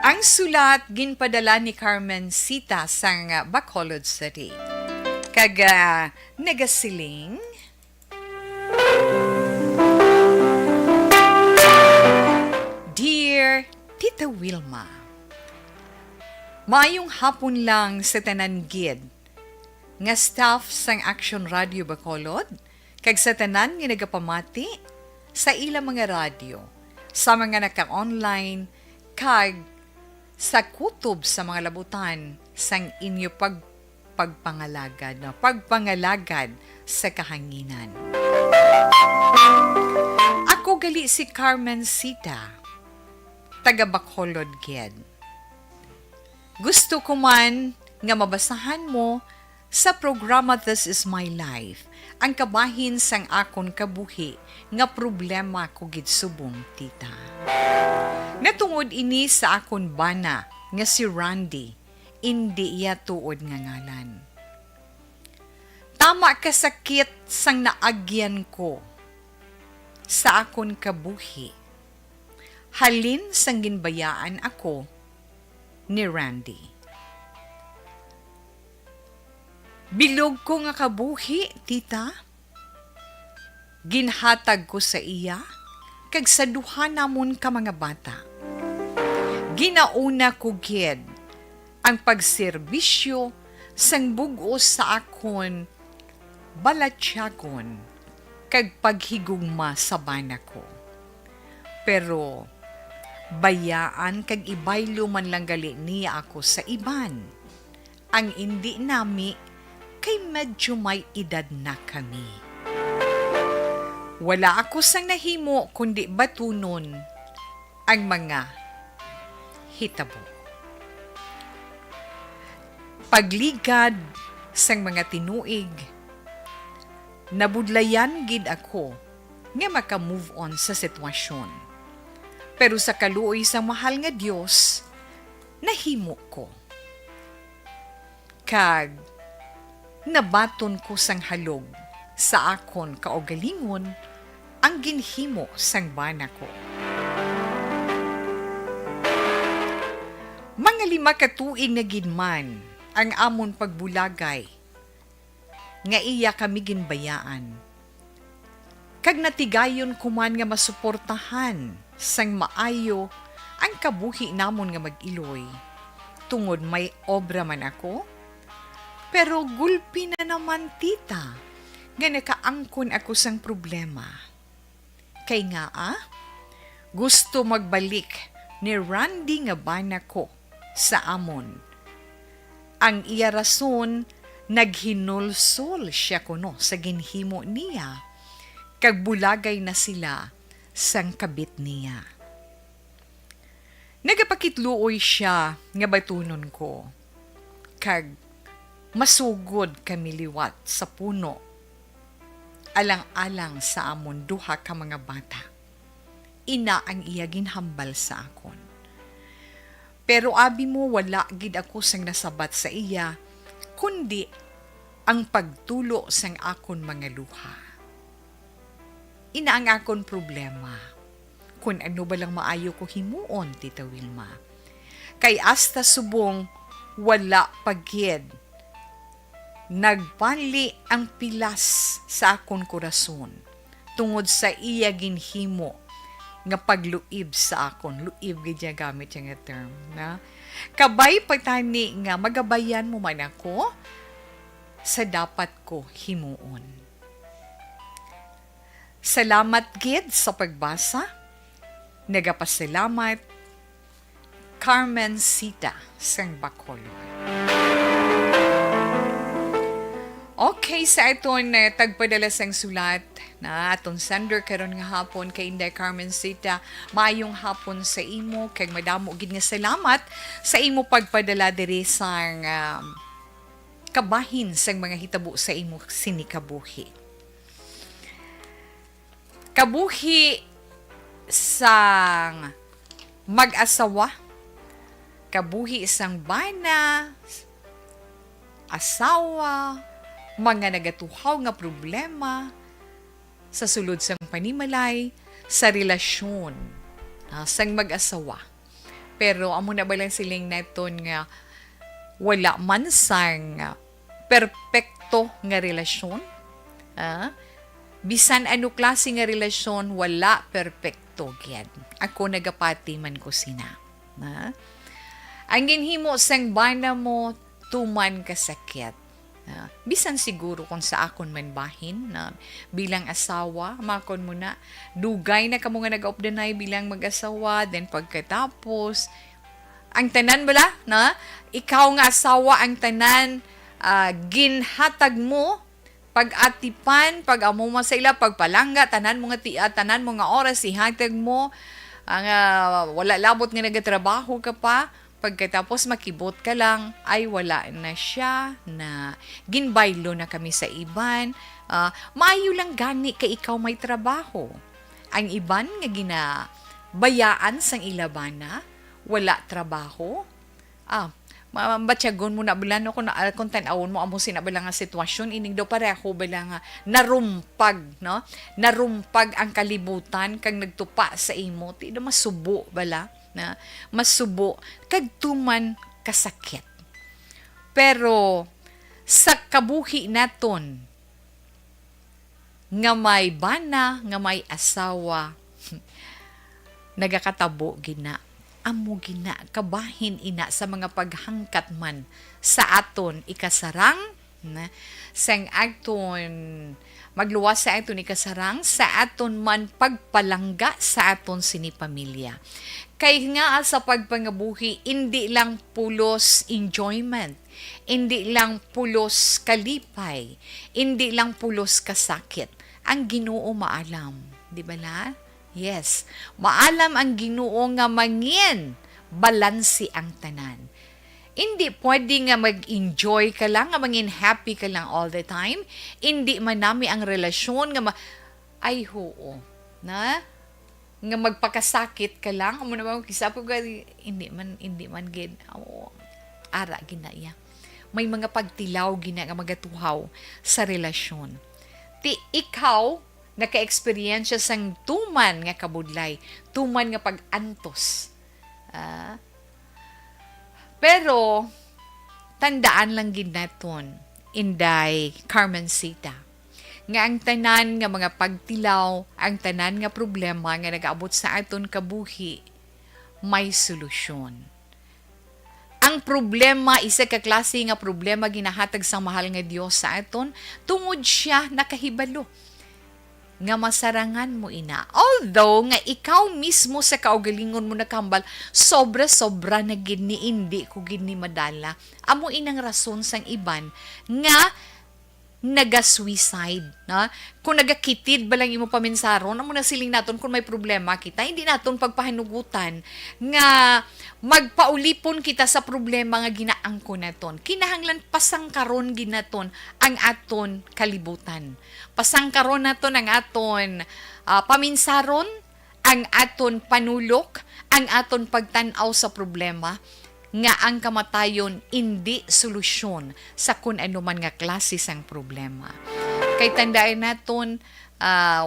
Ang sulat ginpadala ni Carmen Sita sang Bacolod City. Kaga negasiling Dear Tita Wilma, maayong hapon lang sa tanan gid nga staff sang Action Radio Bacolod kag sa tanan nga nagapamati sa ilang mga radyo, sa mga naka-online kag sa kutob sa mga labutan sang inyo pagpangalagad sa kahanginan. Ako gali si Carmen Sita, taga Bacolod gid. Gusto ko man nga mabasahan mo sa programa This Is My Life ang kabahin sang akon kabuhi nga problema ko gid subong tita. Natungod ini sa akon bana nga si Randy, hindi iya tuod nga ngalan. Tama kasakit sang naagyan ko sa akon kabuhi. Halin sang ginbayaan ako ni Randy. Bilog ko nga kabuhi, tita. Ginhatag ko sa iya, kag sa duha namon ka mga bata. Ginauna ko gid ang pagserbisyo sang bugos sa akon balatyagon kag paghigugma sa bana ko. Pero bayaan kag ibaylo man lang gali niya ako sa iban. Ang indi nami kay medyo may edad na kami. Wala ako sang nahimo kundi batunon ang mga hitabo. Pagligad sang mga tinuig, nabudlayan gid ako nga maka-move on sa sitwasyon. Pero sa kaluoy sa mahal nga Dios, nahimo ko. Kag nabaton ko sang halog sa akon kaugalingon ang ginhimo sang bana ko. Mga 5 ka tuig na ginman ang amon pagbulagay nga iya kami ginbayaan. Kag natigayon ko man nga masuportahan sang maayo ang kabuhi namon nga mag-iloy. Tungod may obra man ako, pero gulpi na naman tita nga nakaangkon ako sang problema. Kay nga gusto magbalik ni Randy nga bana ko sa amon. Ang iya rason, naghinulsol siya kuno sa ginhimo niya, kag bulagay na sila sang kabit niya. Nagapakitluoy siya nga batunon ko, kag masugod kami liwat sa puno, alang-alang sa amon duha ka mga bata. Ina ang iya ginhambal sa akon. Pero abi mo wala gid ako sang nasabat sa iya, kundi ang pagtulo sang akon mga luha. Ina ang akon problema, kung ano ba lang maayo ko himuon, Tita Wilma. Kay hasta subong wala pagid nagpanli ang pilas sa akon korason tungod sa iya ginhimo nga pagluib sa akon. Luib gid gamit yung term na kabay pagtani nga magabayan mo man ako sa dapat ko himuon. Salamat gid sa pagbasa Nagapasalamat, Carmencita sang Bacolod. Okay, sa iton tagpadala sang sulat na aton sender karon nga hapon kay Inday Carmencita, maayong hapon sa imo kay madamo gid nga salamat sa imo pagpadala diri sang kabahin sang mga hitabo sa imo sinikabuhi. Kabuhi sang mag-asawa, kabuhi sang bana, asawa, mga nagatuhaw nga problema sa sulod sang panimalay, sa relasyon sang mag-asawa. Pero amo na ba lang siling neton nga wala man sang perpekto nga relasyon? Bisan ano klase nga relasyon, wala perpekto gyud. Ako nagapati man ko sina. Ang ginhimo sang bana mo, tuman kasakit. Bisan siguro kung sa akon man bahin na bilang asawa, makon mo na, dugay na kamo nga nag-opdanay bilang mag-asawa, then pagkatapos, ang tanan bala, na, ikaw nga asawa, ang tanan, ginhatag mo, pag-atipan, pag-amo mo sa ila, pagpalangga, tanan mo nga oras, ihatag mo, wala labot nga nagatrabaho ka pa, pagkatapos makibot ka lang, ay wala na siya, na ginbaylo na kami sa iban. Maayo lang gani ka ikaw may trabaho. Ang iban nga ginabayaan sang ilabana, wala trabaho. Batyagon mo na bilan ako na kung tanawon mo amo sinabala nga sitwasyon, ining daw pareho bala nga narumpag, no? Narumpag ang kalibutan kang nagtupa sa imo, ti do masubo bala na masubo kag tuman kasakit. Pero sa kabuhi naton nga may bana, nga may asawa, nagakatabo gina, amo gina, kabahin ina sa mga paghangkat man sa aton ikasarang, sang aton magluwas sa aton ikasarang, sa aton man pagpalangga sa aton sinipamilya. Kay nga sa pagpangabuhi, hindi lang pulos enjoyment, hindi lang pulos kalipay, hindi lang pulos kasakit. Ang Ginoo maalam, di ba la? Yes, maalam ang Ginoo nga mangin, balansi ang tanan. Hindi pwede nga mag-enjoy ka lang, nga mangin happy ka lang all the time. Hindi man nami ang relasyon nga ay hoo, na? Nga magpakasakit ka lang, amo na ba kisapo ka, hindi man gid, ara ginaya. May mga pagtilaw gina nga magatuhaw sa relasyon. Ti ikaw naka-experience sang tuman nga kabudlay, tuman nga pag-antos. Pero tandaan lang gid naton, Inday Carmencita, nga ang tanan nga mga pagtilaw, ang tanan nga problema nga nagaabot sa aton kabuhi, may solusyon. Ang problema, isa ka klase nga problema ginahatag sa mahal nga Dios sa aton, tungod siya nakahibalo nga masarangan mo ina. Although nga ikaw mismo sa kaugalingon mo nakambal, sobra-sobra na gid ni hindi ko gid ni madala. Amo inang rason sang iban nga naga-suicide, na? Kung nagakitid ba lang imo paminsaron, amo na siling naton kung may problema kita, hindi naton pagpahinugutan nga magpaulipon kita sa problema nga ginaangko naton. Kinahanglan pasangkaron ginaton ang aton kalibutan. Pasangkaron naton ang aton paminsaron, ang aton panulok, ang aton pagtan-aw sa problema, nga ang kamatayon hindi solusyon sa kung ano man nga klase sang problema. Kay tandaan naton,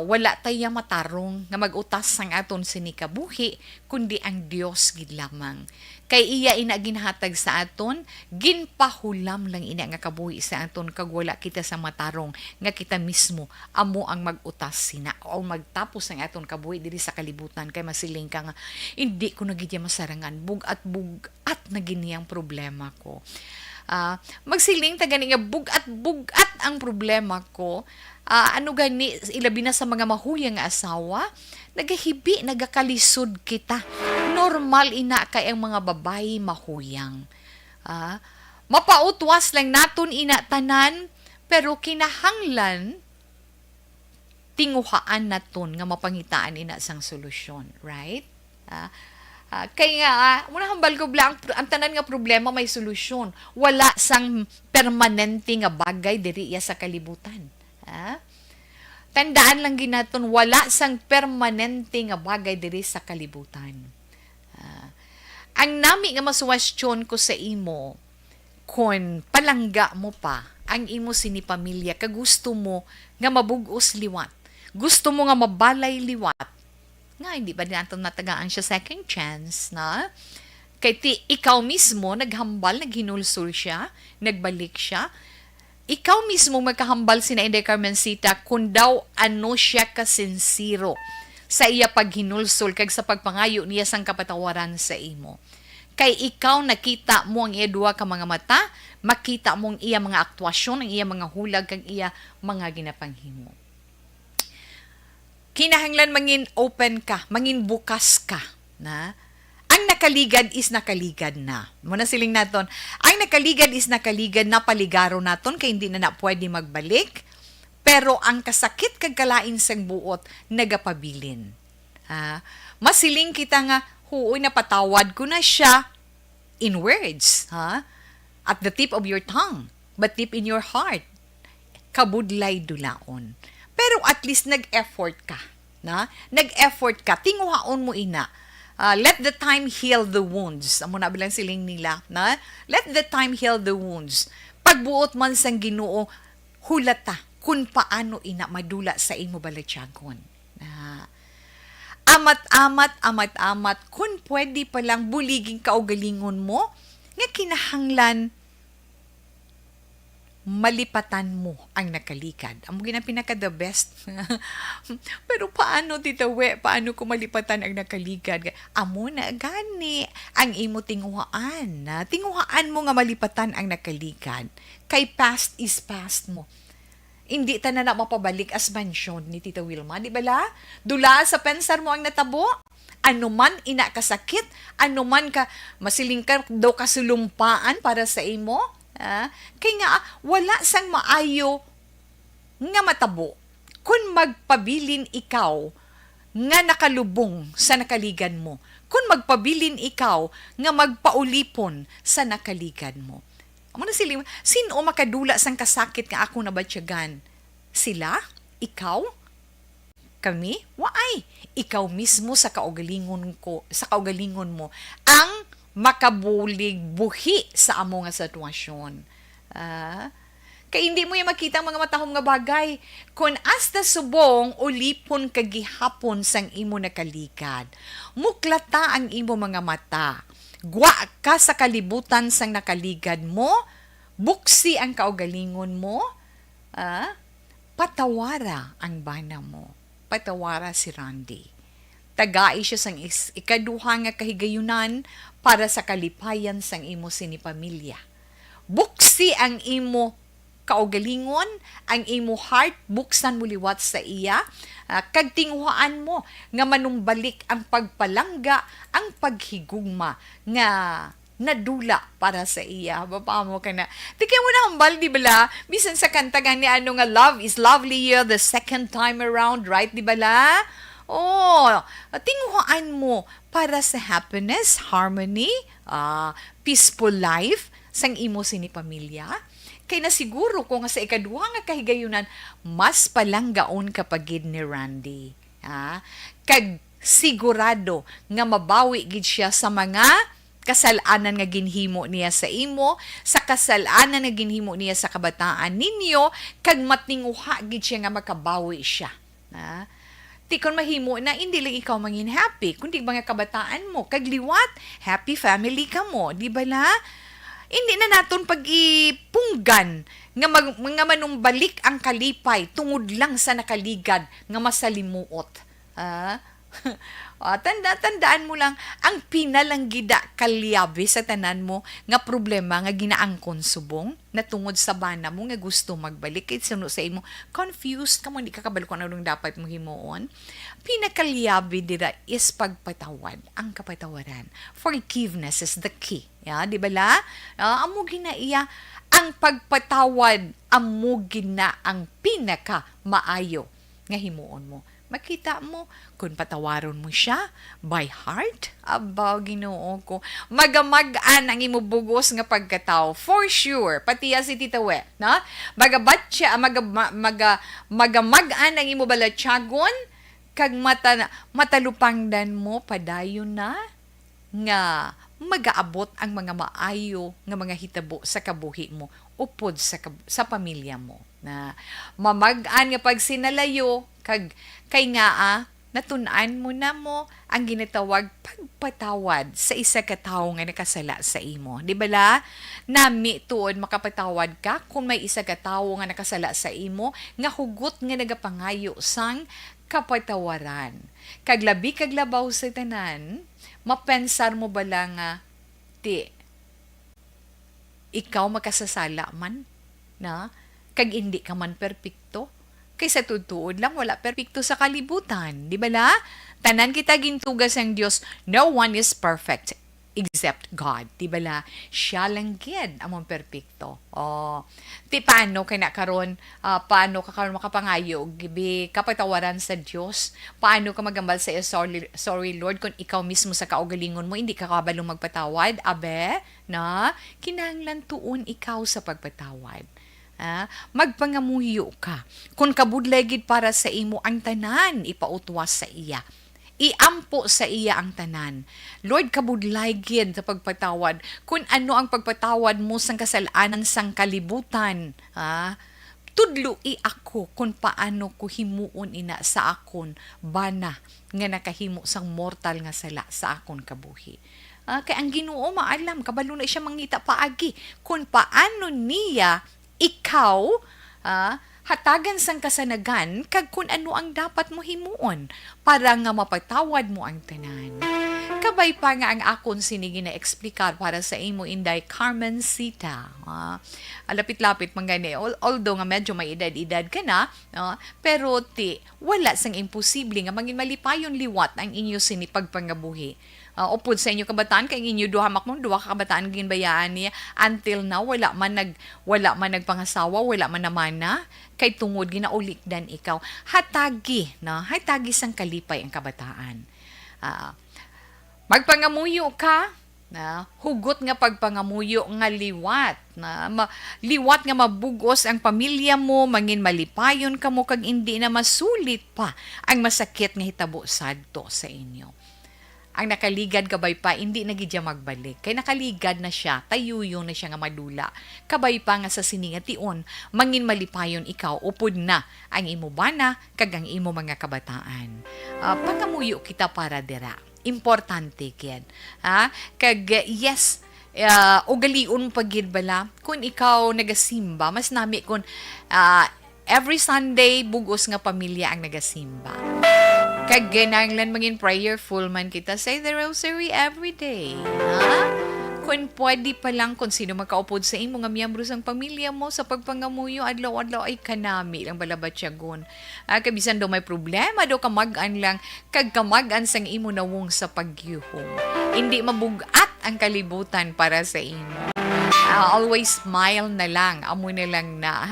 wala tayo matarong nga magutas sang aton sinikabuhi, kundi ang Dios gid lamang. Kay iya ina ginhatag sa aton, ginpahulam lang ina nga kabuhi sa aton, kag wala kita sa matarong nga kita mismo amo ang magutas sina o magtapos ang aton kabuhi diri sa kalibutan. Kay masiling ka nga hindi ko na gid masarangan, bugat na giniyang problema ko. Magsiling ta gani nga bugat ang problema ko. Ano gani, ilabi na sa mga mahuyang nga asawa nagahibi, nagakalisod kita. Normal ina kay ang mga babae mahuyang. Mapautwas lang naton ina tanan, pero kinahanglan tinguhaan naton nga mapangitaan ina sang solusyon, right? Kaya muna hambal ko blang ang tanan nga problema may solusyon. Wala sang permanente nga bagay diri iya sa kalibutan. Tandaan lang ginaton, wala sang permanente nga bagay diri sa kalibutan. Ang nami nga masuwestiyon ko sa imo, kung palangga mo pa ang imo sinipamilya, kagusto mo nga mabugos liwat, gusto mo nga mabalay liwat, nga hindi ba natin natagaan siya second chance, na? Kay ikaw mismo, naghambal, naghinulsul siya, nagbalik siya, ikaw mismo magkahambal sina Inday Carmencita kung daw ano siya kasinsiro sa iya paghinulsul kag sa pagpangayo niya sang kapatawaran sa imo. Kay ikaw nakita mo ang iya duha ka mga mata, makita mo ang iya mga aktwasyon, ang iya mga hulag kag iya mga ginapanghimo. Kinahanglan mangin open ka, mangin bukas ka, na ang nakaligad is nakaligad na. Muna siling naton, ang nakaligad is nakaligad na, paligaro naton kay hindi na pwede magbalik. Pero ang kasakit kag kalain sang buot nagapabilin. Masiling kita nga huoy napatawad ko na siya in words, at the tip of your tongue, but deep in your heart kabudlay dulaon. Pero at least nag-effort ka, na? Nag-effort ka, tinguhaon mo ina. Let the time heal the wounds. Amo na bilang siling nila, na? Let the time heal the wounds. Pagbuot man sang Ginoo, hulata kung paano ina madula sa imo balatyagon. Amat-amat, kung pwede palang buliging kaugalingon mo, nga kinahanglan malipatan mo ang nakalikad. Amo gina pinaka the best. Pero paano Tita We? Paano ko malipatan ang nakalikad? Amo na gani ang imo tinguhaan. Tinguhaan mo nga malipatan ang nakalikad. Kay past is past mo. Hindi ta na mapabalik as mansyon ni Tita Wilma. Di ba la? Dula sa pensar mo ang natabo. Ano man ina kasakit, ano man ka masiling ka daw kasulumpaan para sa imo. Kaya nga, wala sang maayo nga matabo kung magpabilin ikaw nga nakalubong sa nakaligan mo. Kung magpabilin ikaw nga magpaulipon sa nakaligan mo. Amo na sila, sino makadula sang kasakit nga ako nabatyagan? Sila? Ikaw? Kami? Waay. Ikaw mismo sa kaugalingon mo ang makabulig buhi sa amo nga sitwasyon. Kaya hindi mo yung makita ang mga matahom nga bagay. Kung hasta subong, ulipon kagihapon sang imo nakalikad. Muklata ang imo mga mata. Gwa ka sa kalibutan sang nakaligad mo. Buksi ang kaugalingon mo. Patawara ang bana mo. Patawara si Randy. Tagai siya sang ikaduha nga kahigayunan para sa kalipayan sang imo sinipamilya. Buksi ang imo kaugalingon, ang imo heart, buksan mo liwat sa iya, kag tinguhaan mo nga manumbalik ang pagpalangga, ang paghigugma nga nadula para sa iya. Bapa mo ka na. Tika mo na hambal, di bala? Bisan sa kanta ni ano nga, love is lovelier the second time around, right? Di bala? Tinguhaan mo para sa happiness, harmony, peaceful life sang imo sinipamilya. Kay na siguro kung sa ikaduha nga kahigayunan, mas palanggaon kapagid ni Randy. Kag sigurado nga mabawi gid siya sa mga kasalanan nga ginhimo niya sa imo, sa kasalanan nga ginhimo niya sa kabataan ninyo, kag matinguha gid siya nga makabawi siya. Di kon mahimo na hindi lang ikaw mangin happy, kundi mga kabataan mo, kag liwat, happy family ka mo, di ba la? Hindi na naton pag-ipunggan nga manumbalik ang kalipay tungod lang sa nakaligad nga masalimuot. Tandaan mo lang, ang pinalanggida kalyabi sa tanan mo nga problema nga ginaangkon subong na tungod sa bana mo nga gusto magbalik kay suno sa imo confused ka mo, hindi ka kabalo kung anong dapat mo himuon. Pinakalyabi dira is pagpatawad, ang kapatawaran. Forgiveness is the key. Di ba la? Amo ginaiya ang pagpatawad, amo gina ang pinaka maayo nga himuon mo. Makita mo, kung patawaron mo siya, by heart, Ginoo ko, magamagan ang imubugos nga pagkatao. For sure, pati si Tita We, na? Magabatya, magamagan ang imubalatyagon, kag matalupangdan mo, padayon na, nga magaabot ang mga maayo nga mga hitabo sa kabuhi mo, upod sa pamilya mo. Na mamagaan nga pag sinalayo, kay nga natunan mo na mo ang ginatawag pagpatawad sa isa ka tawo nga nakasala sa imo. Di ba la? Nami tuod makapatawad ka kung may isa ka tawo nga nakasala sa imo nga hugot nga nagapangayo sang kapatawaran. Kaglabi kaglabaw sa tanan, mapensar mo ba lang ikaw makasasala man na kag hindi ka man perpekto? Kaysa tutuod lang, wala perpekto sa kalibutan. Di ba la? Tanan kita gintugas ang Diyos, no one is perfect except God. Di ba la? Siya lang gid among perpekto. Paano kay nakaron, paano ka karon makapangayo, gibi kapatawaran sa Diyos? Paano ka magambal sa sorry Lord, kung ikaw mismo sa kaugalingon mo, hindi ka kabalong magpatawad? Na? Kinahanglan tuon ikaw sa pagpatawad. Magpangamuyo ka. Kung kabudlegid para sa imo ang tanan, ipautwas sa iya. Iampo sa iya ang tanan. Lord, kabudlegid sa pagpatawad. Kung ano ang pagpatawad mo sang kasalanan sang kalibutan, tudlo ako kung paano ko himuon ina sa akon bana nga nakahimo sang mortal nga sala sa akon kabuhi. Kaya ang Ginoo maalam, kabalo na siya mangita paagi kung paano niya ikaw, hatagan sang kasanagan, kag kung ano ang dapat mo himuon, para nga mapatawad mo ang tanan. Kabay pa nga ang akon sinigi na eksplikar para sa imo inday Carmencita. Lapit-lapit man gani, although nga medyo may edad-edad ka na, pero wala sang imposible nga mangin malipayon liwat ang inyo sinipagpangabuhi. Upod sa inyo kabataan kay inyo duha ka kabataan ginbayaan niya until now wala man nagpangasawa, wala man naman na kay tungod ginaulikdan ikaw hatagi sang kalipay ang kabataan. Magpangamuyo ka na hugot nga pagpangamuyo nga liwat liwat nga mabugos ang pamilya mo, mangin malipayon ka mo kag hindi na masulit pa ang masakit nga hitabo sadto sa inyo. Ang nakaligad kabay pa, hindi na gidya magbalik. Kay nakaligad na siya, tayuyo na siya nga madula. Kabay pa nga sa siningation, mangin malipayon ikaw, upod na ang imo bana, kag ang imo mga kabataan. Pangamuyo kita para dira. Importante kyan. Kag yes, ugaliun pagid bala, kung ikaw nagasimba, mas nami kung every Sunday, bugos nga pamilya ang nagasimba. Kag ginanglan maging prayerful man kita, say the rosary every day. Kung pwede pa lang, kung sino makaupod sa imo nga miyembro sang pamilya mo sa pagpangamuyo, adlaw-adlaw ay kanami lang balabat siya gun. Kabisan daw may problema, daw kamagan lang, kag kamagan sang imo nawong sa pagyuhong. Hindi mabugat ang kalibutan para sa imo. Always smile na lang. Amoy na lang na,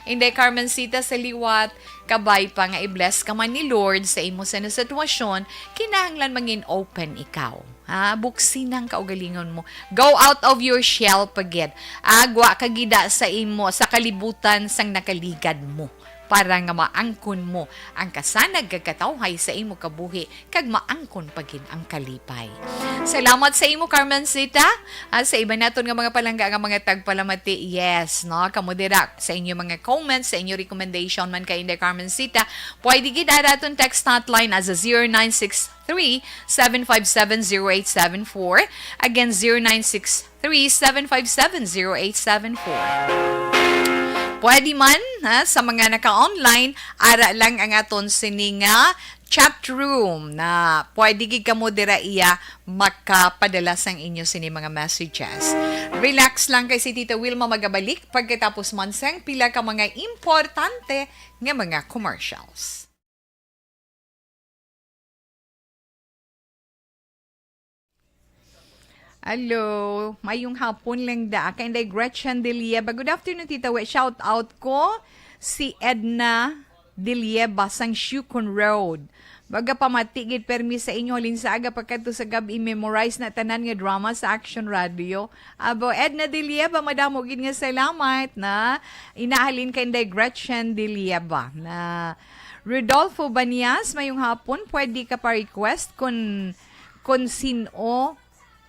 Hindi, Carmencita, sa liwat, kabay pa nga i-bless ka man ni Lord sa imo sa sitwasyon, kinahanglan mangin open ikaw. Buksin ang kaugalingon mo. Go out of your shell pagid. Agwa kagida sa imo, sa kalibutan sang nakaligad mo. Para nga maangkon mo ang kasanag kagkatawhay sa imo kabuhi kag maangkon pagin ang kalipay. Salamat sa imo Carmencita. Sa iba naton nga mga palangga nga mga tagpalamati. Yes, no, kamo dira sa inyo mga comments, sa inyo recommendation man kay Inday Carmencita. Pwede gid araton text hotline as a 0963-757-0874. Again, 0963-757-0874. Pwede man sa mga naka-online, ara lang ang aton sininga chat room na pwede gid kamo dira iya makapadala sang inyo sini mga messages. Relax lang kay si Tita Wilma magabalik pagkatapos man sang pila ka mga importante nga mga commercials. Hello, mayong hapon lang da. Kay Gretchen Delieba. Good afternoon, Tita We. Shout out ko si Edna Delieba sang Shukon Road. Baga pamatigid permi sa inyo halin sa aga pagkadto sa gabi memorize na tanan nga drama sa Action Radio. Abo Edna Delieba, madamo gid nga salamat na inahalin kay Gretchen Delieba na Rodolfo Banias, mayong hapon pwede ka pa request kung sino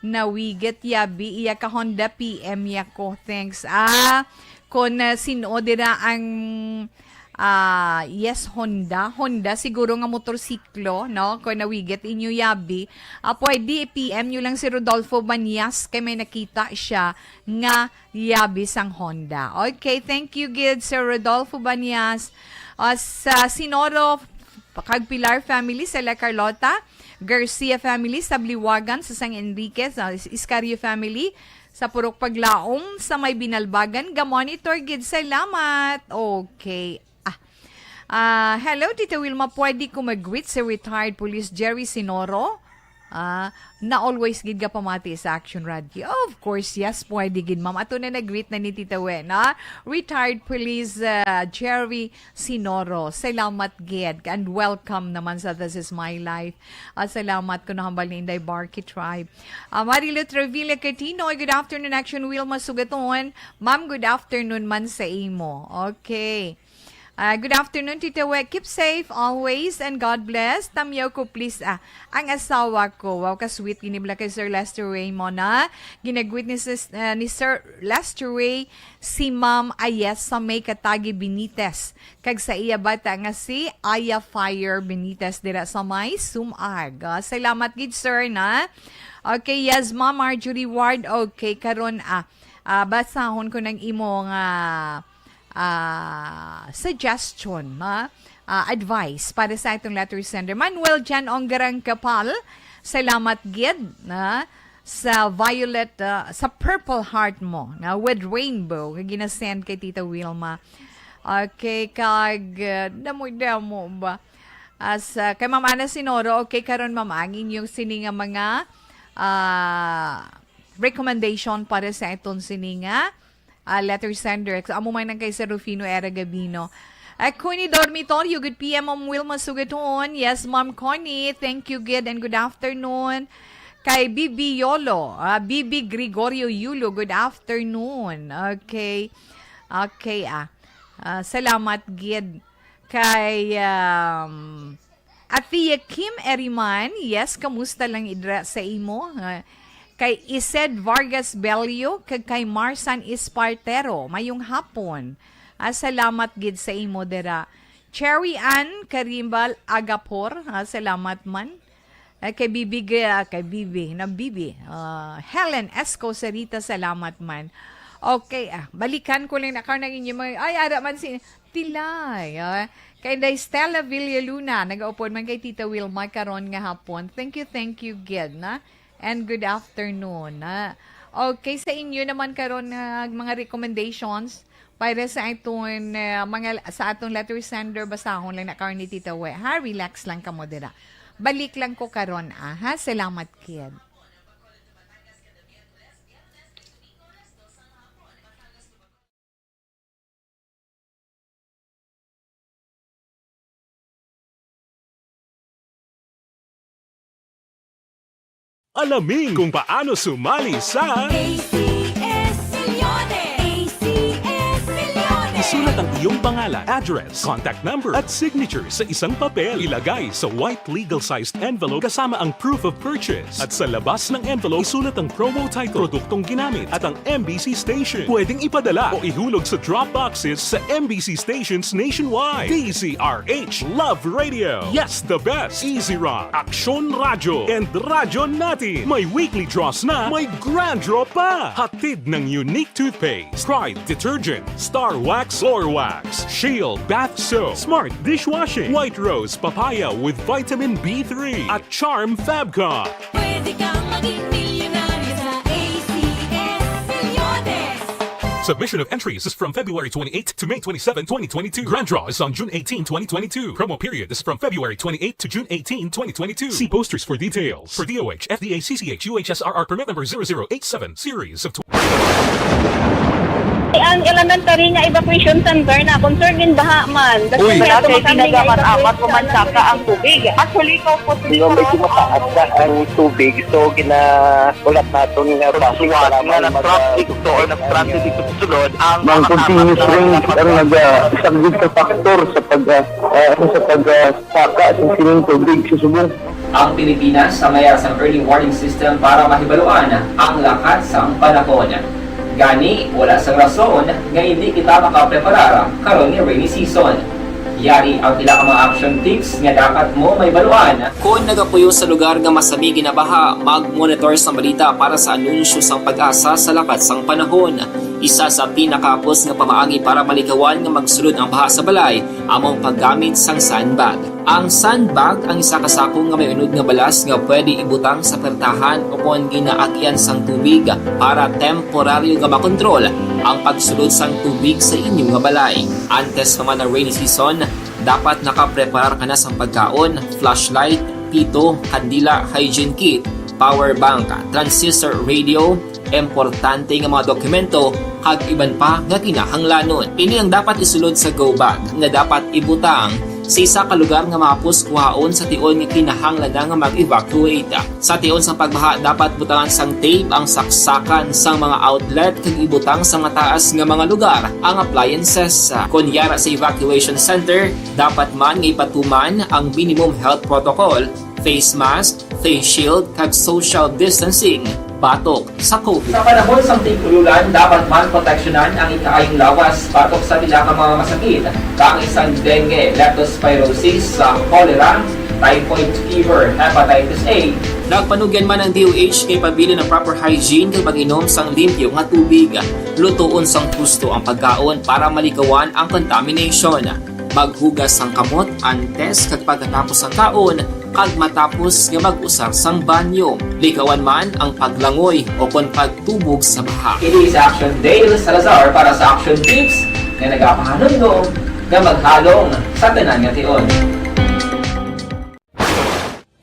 na wiget yabi iya ka Honda PM ya ko. Thanks. Kung sino dira ang yes, Honda siguro nga motorsiklo, no? Kung nawiget inyo yabi, pwede PM nyo lang si Rodolfo Banias kay may nakita siya nga yabi sang Honda. Okay, thank you gid Sir Rodolfo Banias. Sa Sinoro kag Pilar family sa La Carlota, Garcia family sa Bliwagan sa San Enriquez, Iscario family sa Purok Paglaom sa May Binalbagan, ga-monitor gid, salamat. Okay. Hello, Tita Wilma. Pwede ko mag-greet sa retired police Jerry Sinoro? Na always gid ka pamati sa Action Radio. Of course, yes, pwede gid, ma'am. Ato na nag-greet na ni Tita We, na retired police Jerry Sinoro. Salamat gid and welcome naman sa This Is My Life. Salamat ko na hambal ni Inday Barky Tribe. Marilo Trevilla Catino, good afternoon, Action Wilma Sugaton. Ma'am, good afternoon man sa imo. Okay. Good afternoon, Tita We. Keep safe always and God bless. Tamyaw ko please, ang asawa ko. Wow, ka-sweet. Ginibla kay Sir Lester Ray mo na. Ginagwit ni Sir Lester Ray si Ma'am Ayes sa may Katagi Benitez. Kag sa iya bata nga si Aya Fire Benitez dira sa may Sumag. Salamat gid sir na. Okay, yes, Ma'am Marjorie Ward. Okay, karon basahon ko ng imong suggestion, advice para sa itong letter sender. Manuel Jan Onggarang Kapal, salamat gid na sa violet, sa purple heart mo na with rainbow nga ginasend kay Tita Wilma. Okay, kag damo ba? Kay Ma'am Ana Sinoro, okay karon Ma'am ang inyong sininga mga recommendation para sa itong sininga letter sender. Amo man ng kay Sir Rufino Era Gabino. Connie Dormitorio, good PM, Ma'am Wilma Sugaton. Yes, Ma'am Connie, thank you, good and good afternoon. Kay Bibi Yolo, Bibi Gregorio Yulo, good afternoon. Okay. Okay, salamat, gid. Kay Atia Kim Eriman, yes, kamusta lang idra sa imo? Kay Ised Vargas Belio, kay Marsan Espartero, mayong hapon. Salamat gid sa imo dera. Cherry Ann Karimbal Agapor, salamat man. Kay Bibi, Helen Esco Sarita, salamat man. Okay, balikan ko lang na karnang inyo ara man si Tilay. Kay Stella Villaluna, nag-upon man kay Tita Wilma karon nga hapon. Thank you, gid na. And good afternoon. Okay, sa inyo naman karon mga recommendations para sa itong sa atong letter sender, basahon lang na karon ni Tita We. Relax lang ka mo dira. Balik lang ko karon ha. Salamat kid. Alamin kung paano sumali sa ACS Milyones! ACS Milyones! isulat ang iyong pangalan, address, contact number at signature sa isang papel. Ilagay sa white legal-sized envelope kasama ang proof of purchase. At sa labas ng envelope, isulat ang promo title, produktong ginamit at ang MBC station. Pwedeng ipadala o ihulog sa drop boxes sa MBC stations nationwide. DZRH Love Radio. Yes, the best. Easy Rock, Action Radio, and Radyo Natin. May weekly draws na, may grand draw pa. Hatid ng unique toothpaste, Pride Detergent, Star Wax, Floor Wax, Max, Shield Bath Soap, Smart Dishwashing, White Rose Papaya with Vitamin B3, at Charm Fabcon. Pwede kang maging milyonaryo sa ACS Milyones. Submission of entries is from February 28 to May 27, 2022. Grand draw is on June 18, 2022. Promo period is from February 28 to June 18, 2022. See posters for details. For DOH, FDA, CCH, UHSRR permit number 0087, series of Ang elementary nga evacuation center na concern din baha man. Uy, kaya kasi tumakami nga ginagamat-amat evacuation kumansaka ang tubig. Actually, ikaw po Medyo mataas na ang tubig, so ulat natin nga pasiwag nga ng traffic to or nag-transit dito sa sulod ang continuous rain ang nag-sagbig sa factor sa pagsaka sa sining tubig sa subong. Ang Pilipinas sa mayroon sa early warning system para mahibaluan ang lakas ng panahon. Gani, wala sang rason nga hindi kita makapreparara karon ni rainy season. Yari ang ilang mga action tips nga dapat mo may baluan. Kung nagapuyo sa lugar nga masabi ginabaha, mag-monitor sa balita para sa anunsyo sang pag-asa sa lakat sang panahon. Isa sa pinakapos nga pamaagi para malikawan nga magsulod ang baha sa balay, among paggamit sang sandbag. Ang sandbag ang isa ka sako nga may unod nga balas nga pwede ibutang sa pertahan upon ginaagyan sang tubig para temporaryo nga makontrol ang pagsulod sang tubig sa inyong nga balay. Antes naman ng rainy season, dapat nakapreparar ka na sang pagkaon, flashlight, pito, kandila, hygiene kit, power bank, transistor radio, importante nga mga dokumento kag iban pa nga kinahanglanon. Ini ang dapat isulod sa go bag nga dapat ibutang sa isa ka lugar nga mapus kuhaon sa tion nga kinahanglan nga mag-evacuate. Sa tion sa pagbaha dapat butangan sang tape ang saksakan sang mga outlet kag ibutang sa mataas nga mga lugar ang appliances. Kunyara sa evacuation center, dapat man nga ipatuman ang minimum health protocol, face mask, face shield kag social distancing batok sa COVID. Sa panahon sa tig-ululan, dapat man proteksyonan ang ikaayong lawas batok sa bilang mga masakit, kang isang dengue, leptospirosis, cholera, typhoid fever, hepatitis A. Nagpanugyan man ang DOH kay pabili ng proper hygiene kay pag-inom sang limpyo nga tubig. Lutuon sang gusto ang pagkaon para malikawan ang contamination. Maghugas sang kamot antes kag pagkatapos ang kaon kag matapos nga mag-usar sang banyo. Likawan man ang paglangoy o kon pagtubog sa baha. Kini sa Action Dale Salazar para sa action tips nga nagapahanundong nga maghalong sa tanan nga tion.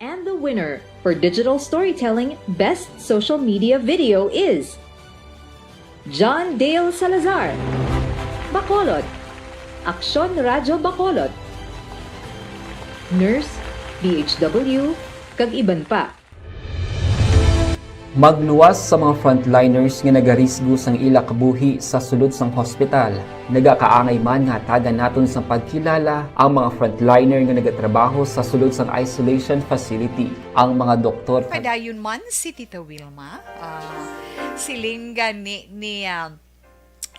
And the winner for Digital Storytelling Best Social Media Video is John Dale Salazar, Bacolod, Aksyon Radyo Bacolod, Nurse, DHW, kag iban pa. Magluwas sa mga frontliners nga nagarisgo sang ila kabuhi sa sulod sang hospital. Nagakaangay man nga tagan naton sa pagkilala ang mga frontliner nga nagatrabaho sa sulod sang isolation facility. Ang mga doktor Padayon man si Tita Wilma, silingga ni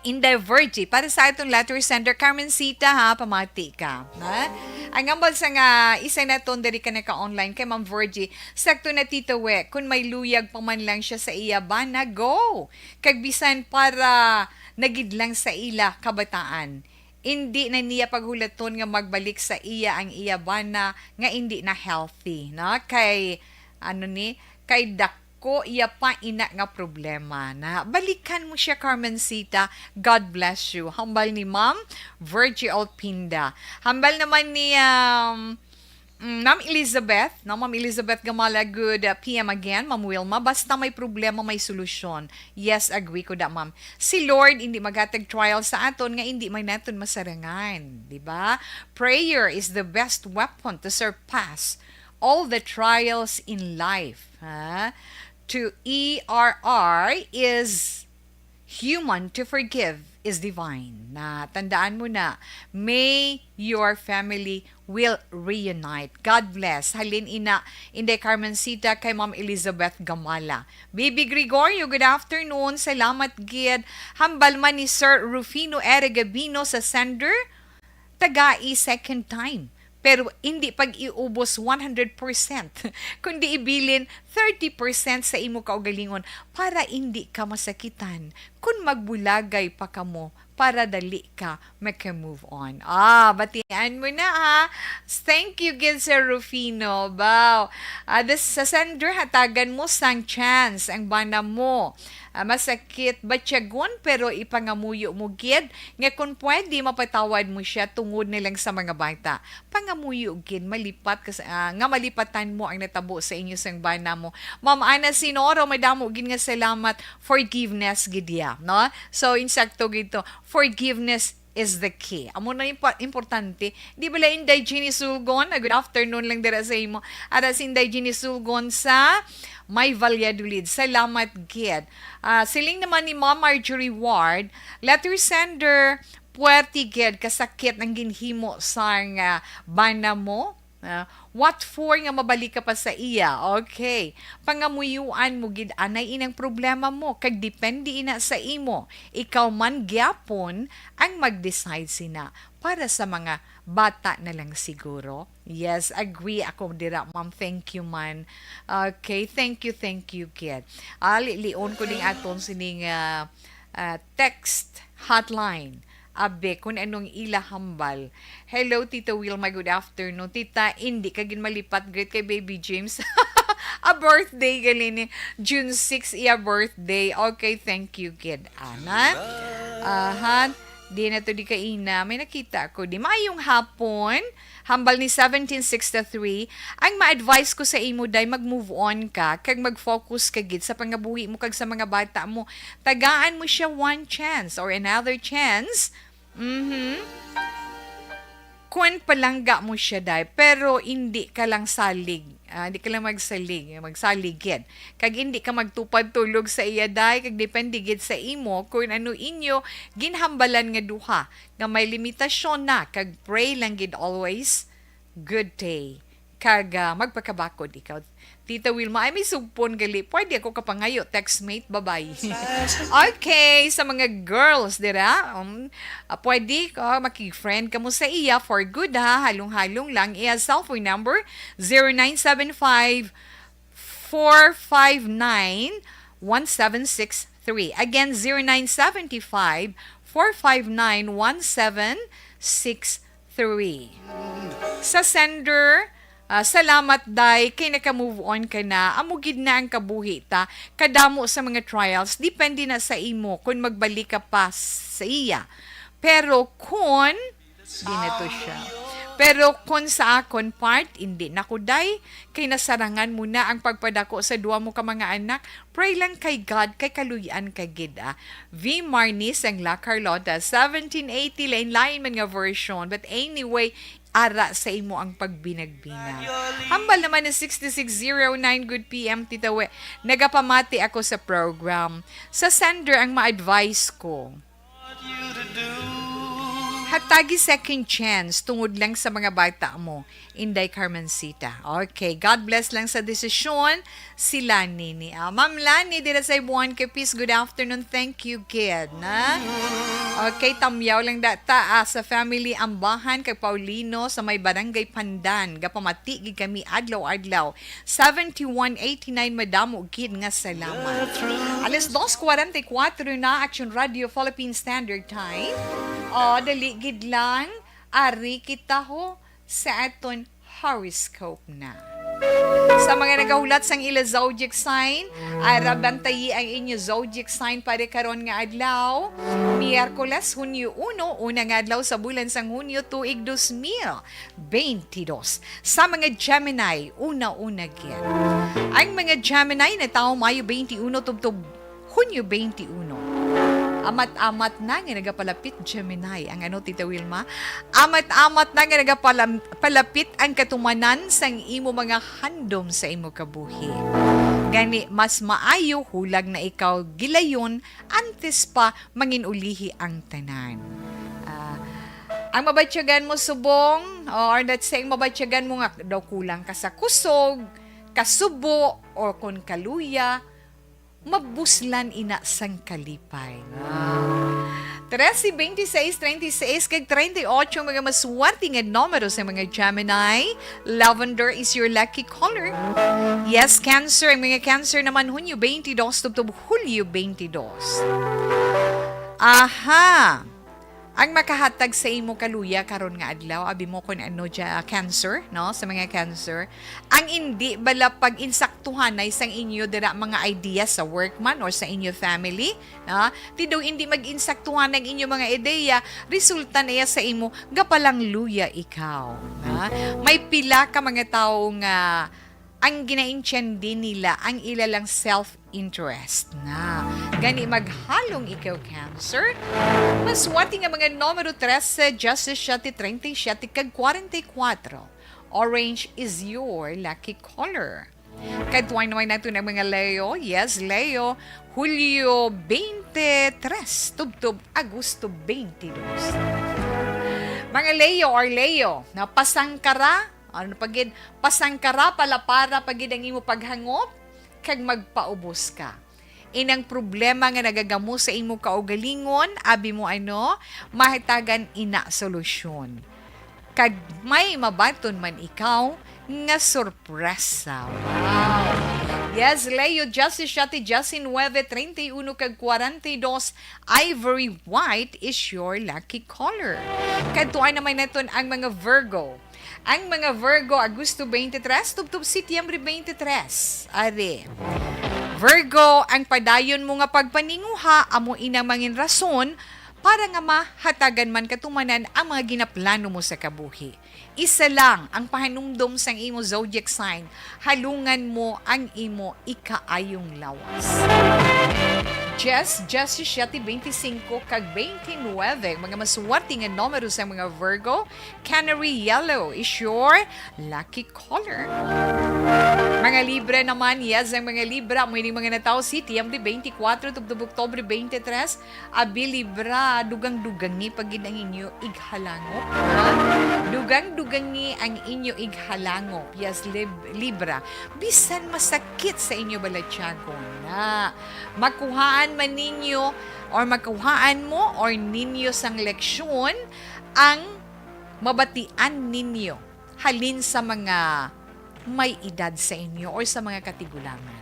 Inday Virgie, para sa itong letter sender, Carmencita ha, pamati ka. Ha? Ang ambal sa nga, isa na ton dari ka na ka-online kay Ma'am Virgie, sakto na Tita We, kung may luyag pa man lang siya sa iya ba, na go! Kagbisan para nagidlang sa ila kabataan. Hindi na niya paghulaton nga magbalik sa iya ang iya ba na nga hindi na healthy. Na? Kay, kay ko iya pa ina nga problema na balikan mo siya Carmencita. God bless you. Hambal ni Ma'am Virgie Alpinda. Hambal naman ni Ma'am Elizabeth, Ma'am Elizabeth Gamala, good PM again, Ma'am Wilma. Basta may problema, may solusyon. Yes, agree ko da, Ma'am. Si Lord hindi magatag trial sa aton nga hindi may naton masarangan, di ba? Prayer is the best weapon to surpass all the trials in life. Ha? To ERR is human, to forgive is divine. Na tandaan mo na, may your family will reunite. God bless. Halin ina, Inday Carmencita kay Ma'am Elizabeth Gamala. Baby Gregorio, good afternoon. Salamat gid. Hambal man ni Sir Rufino Eregabino sa sender. Tagai second time. Pero hindi pag-iubos 100%, kundi ibilin 30% sa imo kaugalingon para hindi ka masakitan kung magbulagay pa kamo para dali ka maka-move on. Batian mo na ha. Thank you, Gid Sir Rufino. Wow. Sa sender, hatagan mo sang chance ang bana mo. Masakit batyagon pero ipangamuyo mo gid nga kung pwede mapatawad mo siya tungod nilang sa mga bata. Pangamuyo gid malipat nga malipatan mo ang natabo sa inyo sang bana mo. Ma'am Ana Sinoro, madamo gid nga salamat. Forgiveness gid ya, no? So insakto gito, forgiveness is the key. Amo na importante. Di bala Inday Ginny Sulgon, good afternoon lang dira sa imo. Ara si Inday Ginny Sulgon sa May Valladolid. Salamat, gid. Siling naman ni Ma'am Marjorie Ward, letter sender, puwerti gid, kasakit ang ginhimo sa bana mo. What for nga mabalik ka pa sa iya? Okay. Pangamuyuan mo gid anay inang problema mo kag depende ina sa imo. Ikaw man gyapon ang mag-decide sina para sa mga bata na lang siguro. Yes, agree ako dira, ma'am. Thank you man. Okay, thank you kid. Lion ko ding aton sining text hotline. Abe, kung anong ilahambal. Hello, Tita Wilma, good afternoon. Tita, hindi ka malipat. Great kay Baby James. A birthday gali ni June 6 iya birthday. Okay, thank you, kid. Ana? Di na to di kaina. May nakita ako. Di maayong hapon. Hambal ni 1763. Ang ma-advise ko sa imo day mag-move on ka kag mag-focus ka gid sa pangabuhi mo kag sa mga bata mo. Tagaan mo siya one chance or another chance. Kung palangga mo siya day, pero hindi ka lang salig. Hindi ka lang magsaligid. Kag hindi ka magtupad tulog sa iya day, kag depende gid sa imo kung ano inyo ginhambalan nga duha. Nga may limitasyon na, kag pray lang gid always. Good day. Kag magpakabakod ikaw. Tita Wilma, ay may sugpon gali. Pwede ako kapangayo. Textmate, bye-bye. Okay, sa mga girls, dira, pwede ka makig-friend ka mo sa iya for good ha. Halong-halong lang. Iya cellphone number 0975 459 1763. Again, 0975 459 1763. Sa sender, salamat day, kay naka-move on ka na, amugid na ang kabuhi ta, kadamo sa mga trials, depende na sa imo kung magbalik ka pa sa iya. Pero kung, di na to siya. Pero kung sa akon part, hindi na ko day, kay nasarangan mo na ang pagpadako sa duwa mo ka mga anak, pray lang kay God, kay kaluyan kay gida. V. Marnis ang La Carlota, 1780, lain-lain man nga version, but anyway, ara sa imo ang pagbinag-binag. Hambal naman na 6609, good PM, Tita We. Nagapamati ako sa program. Sa sender ang ma-advise ko. Hatagi second chance tungod lang sa mga bata mo. Inday Carmencita. Okay, God bless lang sa desisyon si Lani ni Ma'am Lani, dira sa Ibuan Kapis. Good afternoon. Thank you, kid. Na? Okay, tamyaw lang data sa family Ambahan kay Paulino sa may Barangay Pandan. Gapamati gid kami adlaw-adlaw. 7189 madamo kid nga salamat. Alas 2:44 na Action Radio Philippine Standard Time. Dali gid lang, ari kita ho sa aton horoscope na. Sa mga nagahulat sang ila zodiac sign, ara bantayi ang inyo zodiac sign para karon nga adlaw. Miyerkules, Hunyo 1, unang adlaw sa bulan sang Hunyo tuig 2022. Sa mga Gemini, una-una gyan. Ang mga Gemini na taong Mayo 21 tubtob Hunyo 21. Amat-amat na nga nagapalapit Gemini. Ang ano, Tita Wilma? Amat-amat na nga nagapalapit ang katumanan sang imo mga handom sa imo kabuhi. Gani, mas maayo hulag na ikaw gilayon antes pa manginulihi ang tanan. Ang mabatyagan mo subong, or let's say, mabatyagan mo nga daw kulang ka sa kusog, kasubo, or kung kaluya, mabuslan ina sang kalipay. 13, 26, 36, kag 38 mga maswerte nga numero sa mga Gemini. Lavender is your lucky color. Yes, Cancer. Ang mga Cancer naman, Hunyo 22, tubtob Hulyo 22. Aha! ang makahatag sa imo kaluya karon nga adlaw abi mo kun ano ja cancer no sa mga cancer ang hindi bala pag insaktuhan na isang inyo dira mga ideas sa workman or sa inyo family na tidaw hindi mag-insaktuhan ng inyo mga ideya resulta na sa imo gapalang luya ikaw na may pila ka mga tao nga ang ginaintindi nila ang ilalang self-interest na gani maghalong ikaw cancer maswati nga mga numero 13 Justice 37 kag 44 orange is your lucky color kadtuan naman nato ng mga Leo yes Leo Hulyo 23 tubtob Agosto 22 mga Leo or Leo na pasangkara ano pagid pasangkara pala para pagid ang imo paghangop kag magpaubos ka. Inang problema nga nagagamo sa imo kaugalingon, abi mo ano, mahitagan ina solusyon. Kag may mabaton man ikaw nga sorpresa. Wow. Yes, Leo, Justice 9:31 kag 42, ivory white is your lucky color. Kadtuan naman naton ang mga Virgo. Ang mga Virgo, Agosto 23, tubtob Setyembre 23. Ari. Virgo, ang padayon mo nga pagpaninguha, amo inang mangin rason para nga mahatagan man katumanan ang mga ginaplano mo sa kabuhi. Isa lang ang pahanumdom sang imo zodiac sign, halungan mo ang imo ikaayong lawas. Justice 25 kag 29, mga maswerte nga numero sa mga Virgo, Canary Yellow is your lucky color. Mga Libra naman, yes, ang mga Libra, mo mga natao, Setyembre 24, tubtob Oktobre 23, abi Libra, dugang-dugang ni pagid ang inyo ighalangop. Dugang-dugang ni ang inyo ighalangop. Yes, Libra. Bisan masakit sa inyo balatyagon na makuhaan man ninyo or makuhaan mo or ninyo sang leksyon ang mabatian ninyo halin sa mga may edad sa inyo or sa mga katigulangan.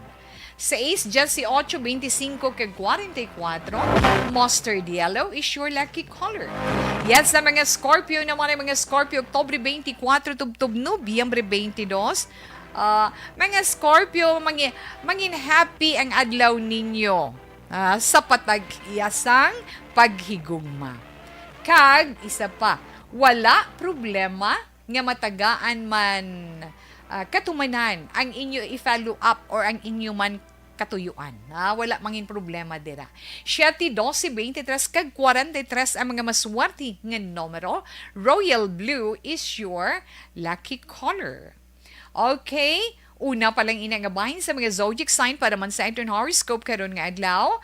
Sa Ace, just si 8:25 kag 44, mustard yellow is your lucky color. Yes, sa mga Scorpio naman ay mga Scorpio, Oktobre 24, tubtob Nobyembre 22, mga Scorpio, mangin happy ang adlaw ninyo sa patag-iyasang paghigugma. Kag, isa pa, wala problema nga matagaan man katumanan ang inyo i-follow up or ang inyo man katuyuan. Wala mangin problema dira. 7, 12, 23 kag 43 ang mga maswerte nga numero. Royal blue is your lucky color. Okay, una palang inangabahin sa mga zodiac sign para man sa aton horoscope karon nga adlaw.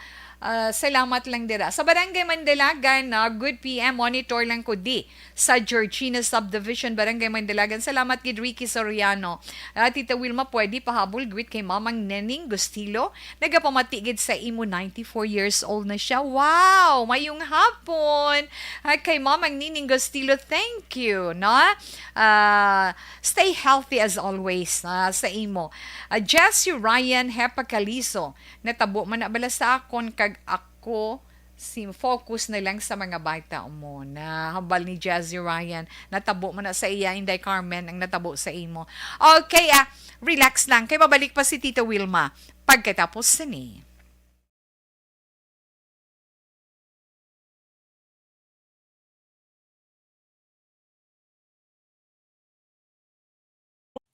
Salamat lang dira. Sa Barangay Mandalagan, good PM, monitor lang ko di sa Georgina Subdivision, Barangay Mandalagan. Salamat kid Ricky Soriano. Tita Wilma, pwede pahabol gwit kay Mamang Nening Gustilo. Nagapamatigid sa imo, 94 years old na siya. Wow! Mayong hapon! Kay Mamang Nening Gustilo, thank you. No? Stay healthy as always sa imo. Jessie Ryan Hepa Caliso, natabo man na bala sa akon kag ako focus na lang sa mga bata mo na hambal ni Jessie Ryan natabo man na sa iya Inday Carmen ang natabo sa imo. Okay, relax lang kay mabalik pa si Tita Wilma pagkatapos ni.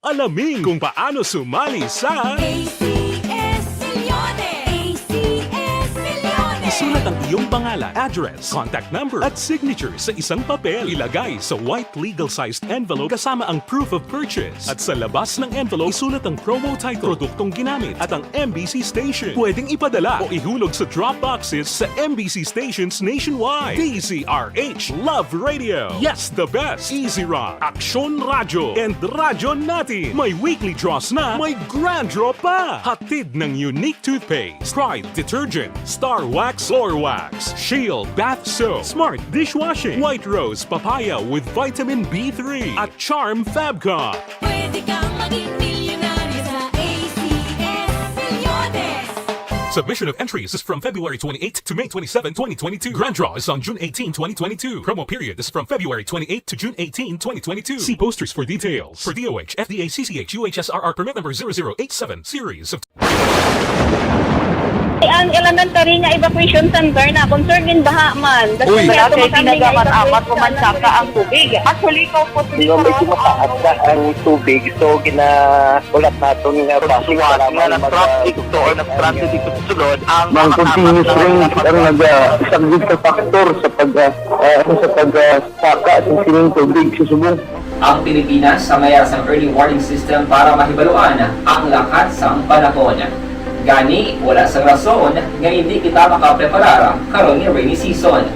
Alamin kung paano sumali sa ACS Milyones! ACS Milyones! isulat ang iyong pangalan, address, contact number at signature sa isang papel. Ilagay sa white legal-sized envelope kasama ang proof of purchase. At sa labas ng envelope, isulat ang promo title, produktong ginamit at ang MBC station. Pwedeng ipadala o ihulog sa drop boxes sa MBC stations nationwide. DZRH, Love Radio. Yes, the best. Easy Rock, Aksyon Radyo, and Radyo Natin. May weekly draws na, may grand draw pa. Hatid ng unique toothpaste, Pride Detergent, Star Wax Floor Wax, Shield Bath Soap, Smart Dishwashing, White Rose Papaya with Vitamin B3, at Charm Fabcon. Pwede kang maging milyonaryo sa ACS Milyones! Submission of entries is from February 28 to May 27, 2022. Grand draw is on June 18, 2022. Promo period is from February 28 to June 18, 2022. See posters for details. For DOH, FDA, CCH, UHSRR permit number 0087, series of Ang elementary nga evacuation center na concern din baha man. Uy, kaya kasi tumakami nga ginagaman-amat evacuation pumansaka ang tubig. Actually, ikaw po Medyo mataas na ang tubig, so ulat natin nga pagsiwag nga ng traffic to or nag-transit dito sa sulod ang Mang continuous rain ang nag-sagbit sa factor sa pagsaka sa sining tubig sa subong. Ang Pilipinas sa mayroon sa early warning system para mahibaluan ang lakas sang panahon. Gani, wala sang rason nga hindi kita makapreparar karon ni rainy season.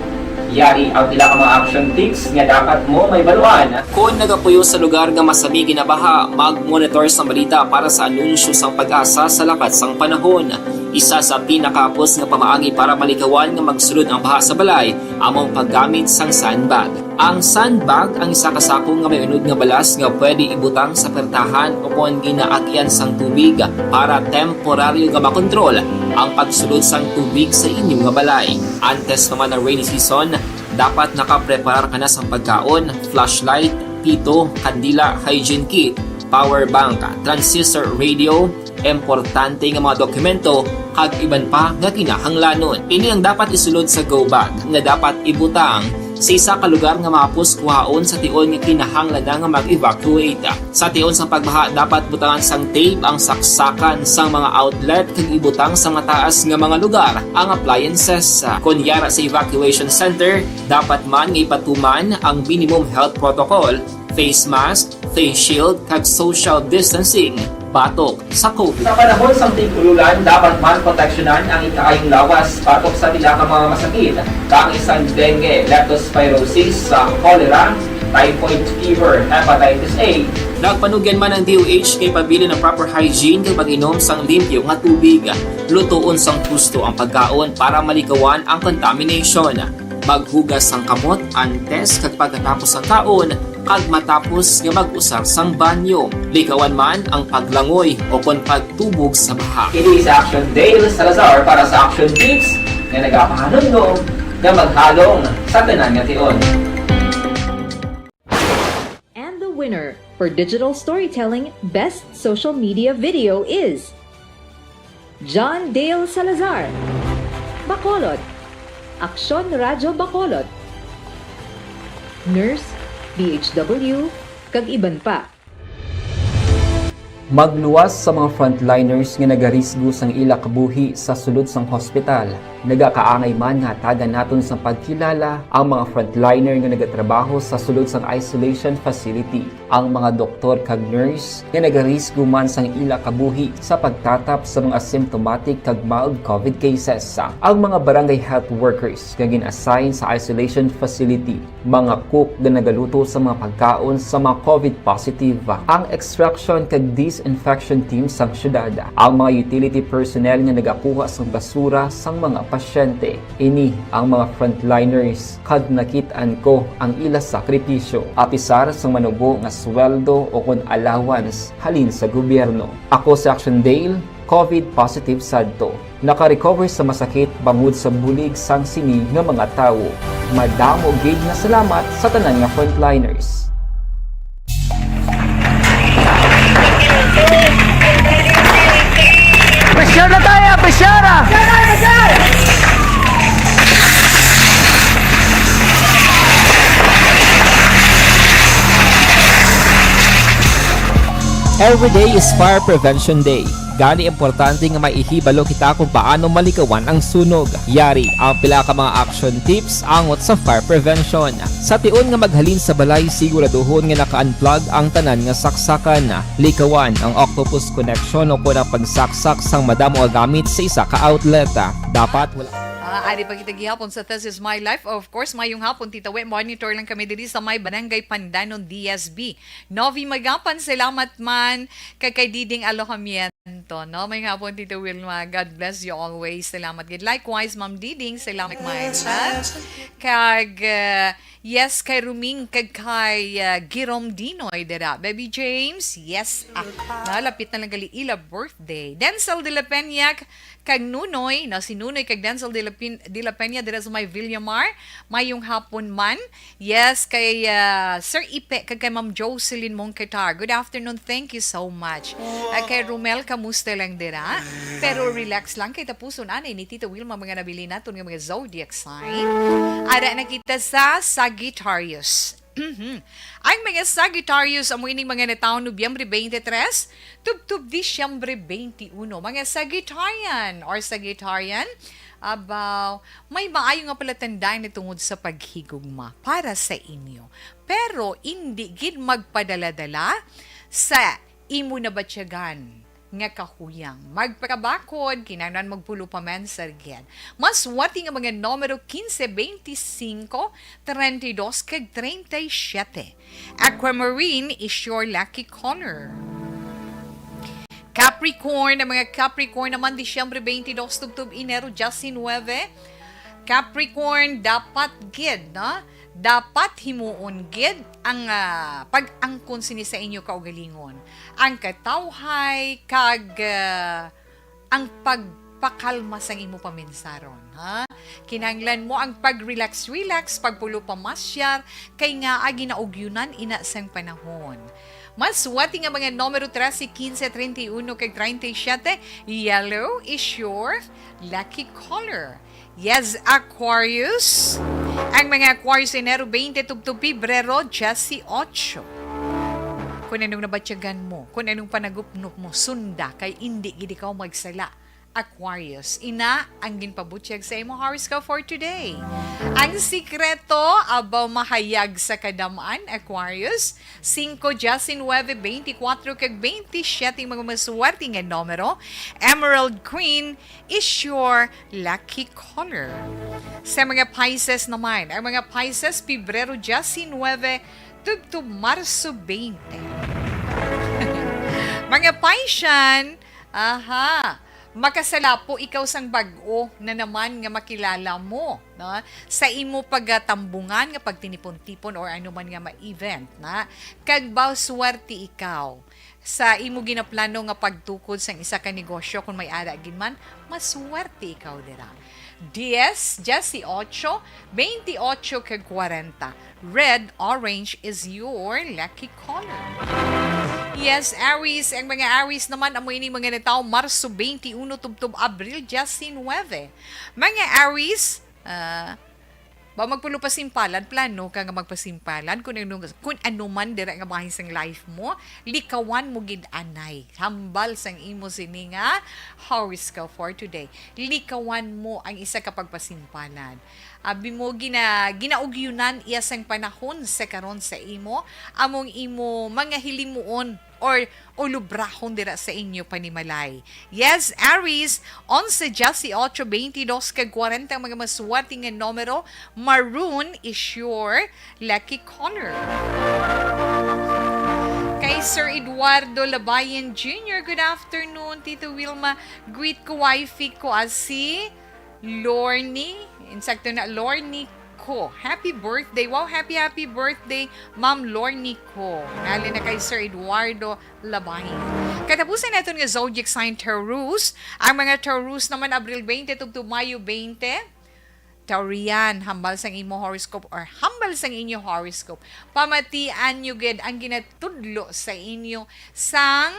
Yari ang pila ka mga action tips nga dapat mo may baluan. Kung nagapuyo sa lugar nga masabi ginabaha, mag-monitor sa balita para sa anunsyo sang pag-asa sa lakat sang panahon. Isa sa pinakapos nga pamaagi para malikawan nga magsulod ang baha sa balay, among paggamit sang sandbag. Ang sandbag ang isa ka sako nga may unod nga balas nga pwede ibutang sa pertahan o kung ginaagyan sang tubig para temporaryo nga makontrol ang pagsulod sang tubig sa inyong nga balay. Antes naman ng rainy season, dapat nakapreparar ka na sa pagkaon, flashlight, pito, kandila, hygiene kit, power bank, transistor radio, importante nga mga dokumento kag iban pa nga kinahanglanon. Ini ang dapat isulod sa go bag nga dapat ibutang sa isa ka lugar nga mapus kuhaon sa tion nga kinahanglan nga mag-evacuate. Sa tion sa pagbaha dapat butangan sang tape ang saksakan sang mga outlet kag ibutang sa mataas nga mga lugar ang appliances. Kunyara sa evacuation center, dapat man nga ipatuman ang minimum health protocol, face mask, face shield kag social distancing batok sa COVID. Sa panahon sa tig-ululan, dapat man proteksyonan ang ikaayong lawas batok sa pila ka mga masakit, kang isang dengue, leptospirosis, cholera, typhoid fever, hepatitis A. Nagpanugyan man ang DOH kay pabili ng proper hygiene kay pag-inom sang limpyo nga tubig. Lutuon sang gusto ang pagkaon para malikawan ang contamination. Maghugas sang kamot antes kag pagkatapos ang kaon kag matapos nga mag-usar sang banyo. Likawan man ang paglangoy o kon pagtubog sa baha. Kini sa Action Dale Salazar para sa Action Tips nga nagapahanundong nga maghalong sa tanan nga tion. And the winner for Digital Storytelling Best Social Media Video is John Dale Salazar, Bacolod, Aksyon Radyo Bacolod, Nurse, BHW, kag iban pa. Magluwas sa mga frontliners nga nagarisgo sang ila kabuhi sa sulod sang hospital. Nagakaangay man nga tagan naton sa pagkilala ang mga frontliner nga nagatrabaho sa sulod sang isolation facility. Ang mga doktor kag nurse nga nagarisgo man sang ila kabuhi sa pagtatap sa mga asymptomatic kag mild COVID cases. Ang mga barangay health workers nga gin-assign sa isolation facility, mga cook nga nagaluto sa mga pagkaon sa mga COVID positive. Ang extraction kag disinfection team sang syudad, ang mga utility personnel nga nagakuha sang basura sang mga pasyente. Ini ang mga frontliners kad nakit-an ko ang ila sakripisyo apisar sang manubo nga sweldo o kon allowance halin sa gobyerno. Ako si Action Dale, COVID positive sadto. Naka-recover sa masakit bangod sa bulig sang sinig nga mga tawo. Madamo gid na salamat sa tanan nga frontliners. Pressure na tayo! Pressure na! Every day is Fire Prevention Day. Gani importante nga maihibalo kita kung paano malikawan ang sunog. Yari ang pila ka mga action tips angot sa fire prevention. Sa tion nga maghalin sa balay, siguraduhon nga naka-unplug ang tanan nga saksakan. Likawan ang octopus connection o kung ang pagsaksak sang madamo nga gamit sa isa ka outlet. Dapat wala Ari pa kita gihapon sa This Is My Life. Of course, mayong hapon, Tita We, monitor lang kami diri sa may Barangay Pandanon, DSB. Novi Magapan, salamat man kay Diding Alojamiento. No? May hapon, Tita Wilma. God bless you always. Salamat gid. Likewise, Ma'am Diding, salamat man. Kag Yes, kay Ruming, kay Girom Dinoy, dira. Baby James, yes. Malapit na lang gali ila birthday. Denzel de la Peña, kag Nunoy, si Nunoy kag Denzel de la Peña, dira sa may Villamar, mayong hapon man. Yes, kay Sir Ipe, kag kay Ma'am Jocelyn Mongketar. Good afternoon, thank you so much. Kay Romel, kamusta lang dira? Pero relax lang, kay tapuson anay ni Tita Wilma mga nabili natin ng mga zodiac sign. Ara nakita sa Sagittarius. Ang mga Sagittarius amo ining mga nataon Nobyembre 23 tubtub Disyembre 21. Mga Sagittarian or Sagittarian, abaw, may maayo nga pala tandaan na tungod sa paghigugma para sa inyo. Pero hindi gid magpadala-dala sa imo na batyagan nga kahuyang. Magpakabakod, kinahanglan magpulo pa man sa rigyan. Mas wati nga mga numero 15, 25, 32, kag 37. Aquamarine is your lucky color. Capricorn, ang mga Capricorn naman, Disyembre 22, tubtub Enero 19. Capricorn, dapat gid, na? Dapat himuon gid ang pag-angkon sini sa inyo kaugalingon. Ang katawhay kag ang pagpakalma sa imo paminsaron, ha? Kinahanglan mo ang pag-relax, pagpulo pamasyar kay nga ginaugyunan ina sang panahon. Mas wati nga mga numero 13, 15, 31 kag 37, yellow is your lucky color. Yes, Aquarius. Ang mga Aquarius, Enero 20, tubtub Pebrero 18. Kung anong nabatyagan mo, kung anong panagupnop mo, sunda, kay hindi gid ikaw magsala. Aquarius, ina ang ginpabutyag sa imo horoscope for today. Ang sikreto, abaw mahayag sa kadamaan, Aquarius, 5, 19, 24, kag 27 mga maswerte nga numero. Emerald Queen is your lucky color. Sa mga Pisces naman, ang mga Pisces, Pebrero 19, tubtub Marso 20. Mga Piscian, makasala po ikaw sang bag-o na naman nga makilala mo, no? Sa imo pagtambungan nga pagtinipon-tipon or ano man nga ma-event, na kag swerte ikaw sa imo ginaplano nga pagtukod sang isa ka negosyo kung may ara gid man, maswerte ikaw dira. 10, 18, 28 kag 40. Red, orange is your lucky color. Yes, Aries. Ang mga Aries naman, amoy ni mga nataw, Marso 21, tubtub Abril 19. Mga Aries, magpulo pasimpalan, plano ka nga magpasimpalan, kung ano man dira nga bahin sang life mo, likawan mo gid anay. Hambal sang imo sini nga horoscope for today. Likawan mo ang isa ka pagpasimpalan. Abi mo ginaugyunan iya sang panahon sa karon sa imo, among imo mga hilimuon or ulubrahon dira sa inyo panimalay. Yes, Aries, 11, 18, 22, kag 40 ang mga maswerte nga numero. Maroon is your lucky color. Kay Sir Eduardo Labayan Jr., good afternoon. Tito Wilma, greet ko wifey ko as si Lorny. Insakto na, Lorny ko. Happy birthday. Wow, happy birthday, Ma'am Lorny ko. Nali na kay Sir Eduardo Labayan. Katapusan natin nga zodiac sign Taurus. Ang mga Taurus naman, Abril 20 to Mayo 20. Taurian, hambal sang imo horoscope or hambal sang inyo horoscope. Pamatian nyo gid ang ginatudlo sa inyo sang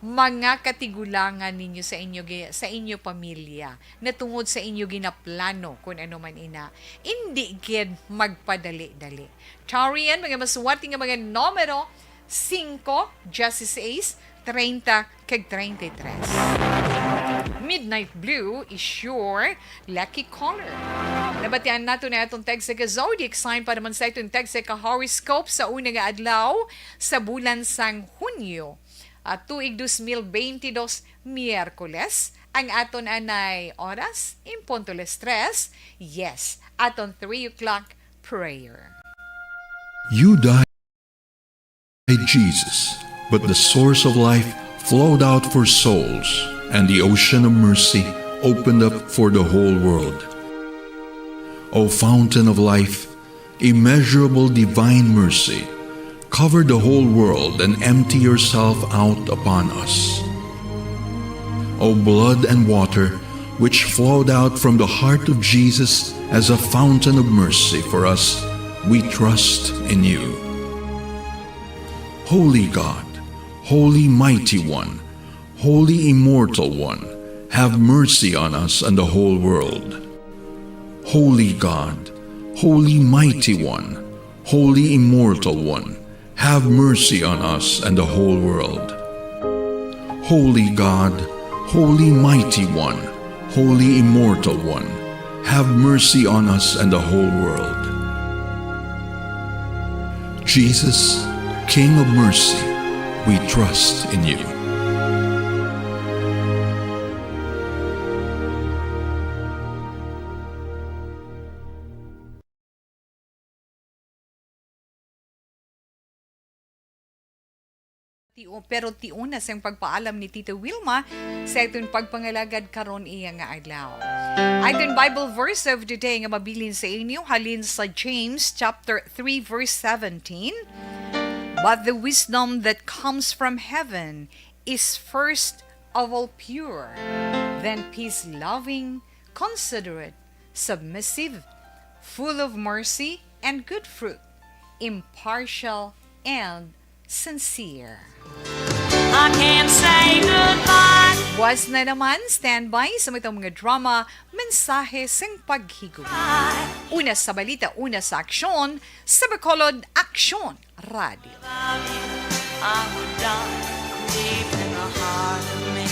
mga katigulangan ninyo sa inyo pamilya na tungod sa inyo ginaplano kung ano man ina. Hindi gid magpadali-dali. Taurian, mga maswerte nga mga numero 5, 16, 30, kag 33. Midnight Blue is your lucky color. Nabatian nato na itong text sa zodiac sign para man sa itong text sa horoscope sa una nga adlaw sa bulan sang Hunyo. Tuig 2022, Miyerkules, ang aton anay oras, impuntules 3, yes, aton 3 o'clock prayer. You died, Jesus, but the source of life flowed out for souls, and the ocean of mercy opened up for the whole world. O fountain of life, immeasurable divine mercy, cover the whole world and empty yourself out upon us. O blood and water, which flowed out from the heart of Jesus as a fountain of mercy for us, we trust in you. Holy God, Holy Mighty One, Holy Immortal One, have mercy on us and the whole world. Holy God, Holy Mighty One, Holy Immortal One, have mercy on us and the whole world. Holy God, Holy Mighty One, Holy Immortal One, have mercy on us and the whole world. Jesus, King of mercy, we trust in you. Pero tiuna sa pagpaalam ni Tita Wilma sa itong pagpangalagad karon iya nga adlaw. Itong Bible verse of the day nga mabilin sa inyo halin sa James chapter 3 verse 17. But the wisdom that comes from heaven is first of all pure, then peace-loving, considerate, submissive, full of mercy and good fruit, impartial and sincere. I can't say goodbye. Was na naman standby sa itong mga drama, mensahe sing paghigugma. Una sa balita, una sa aksyon, sa Bacolod Aksyon Radio. I would die deep in the heart of me.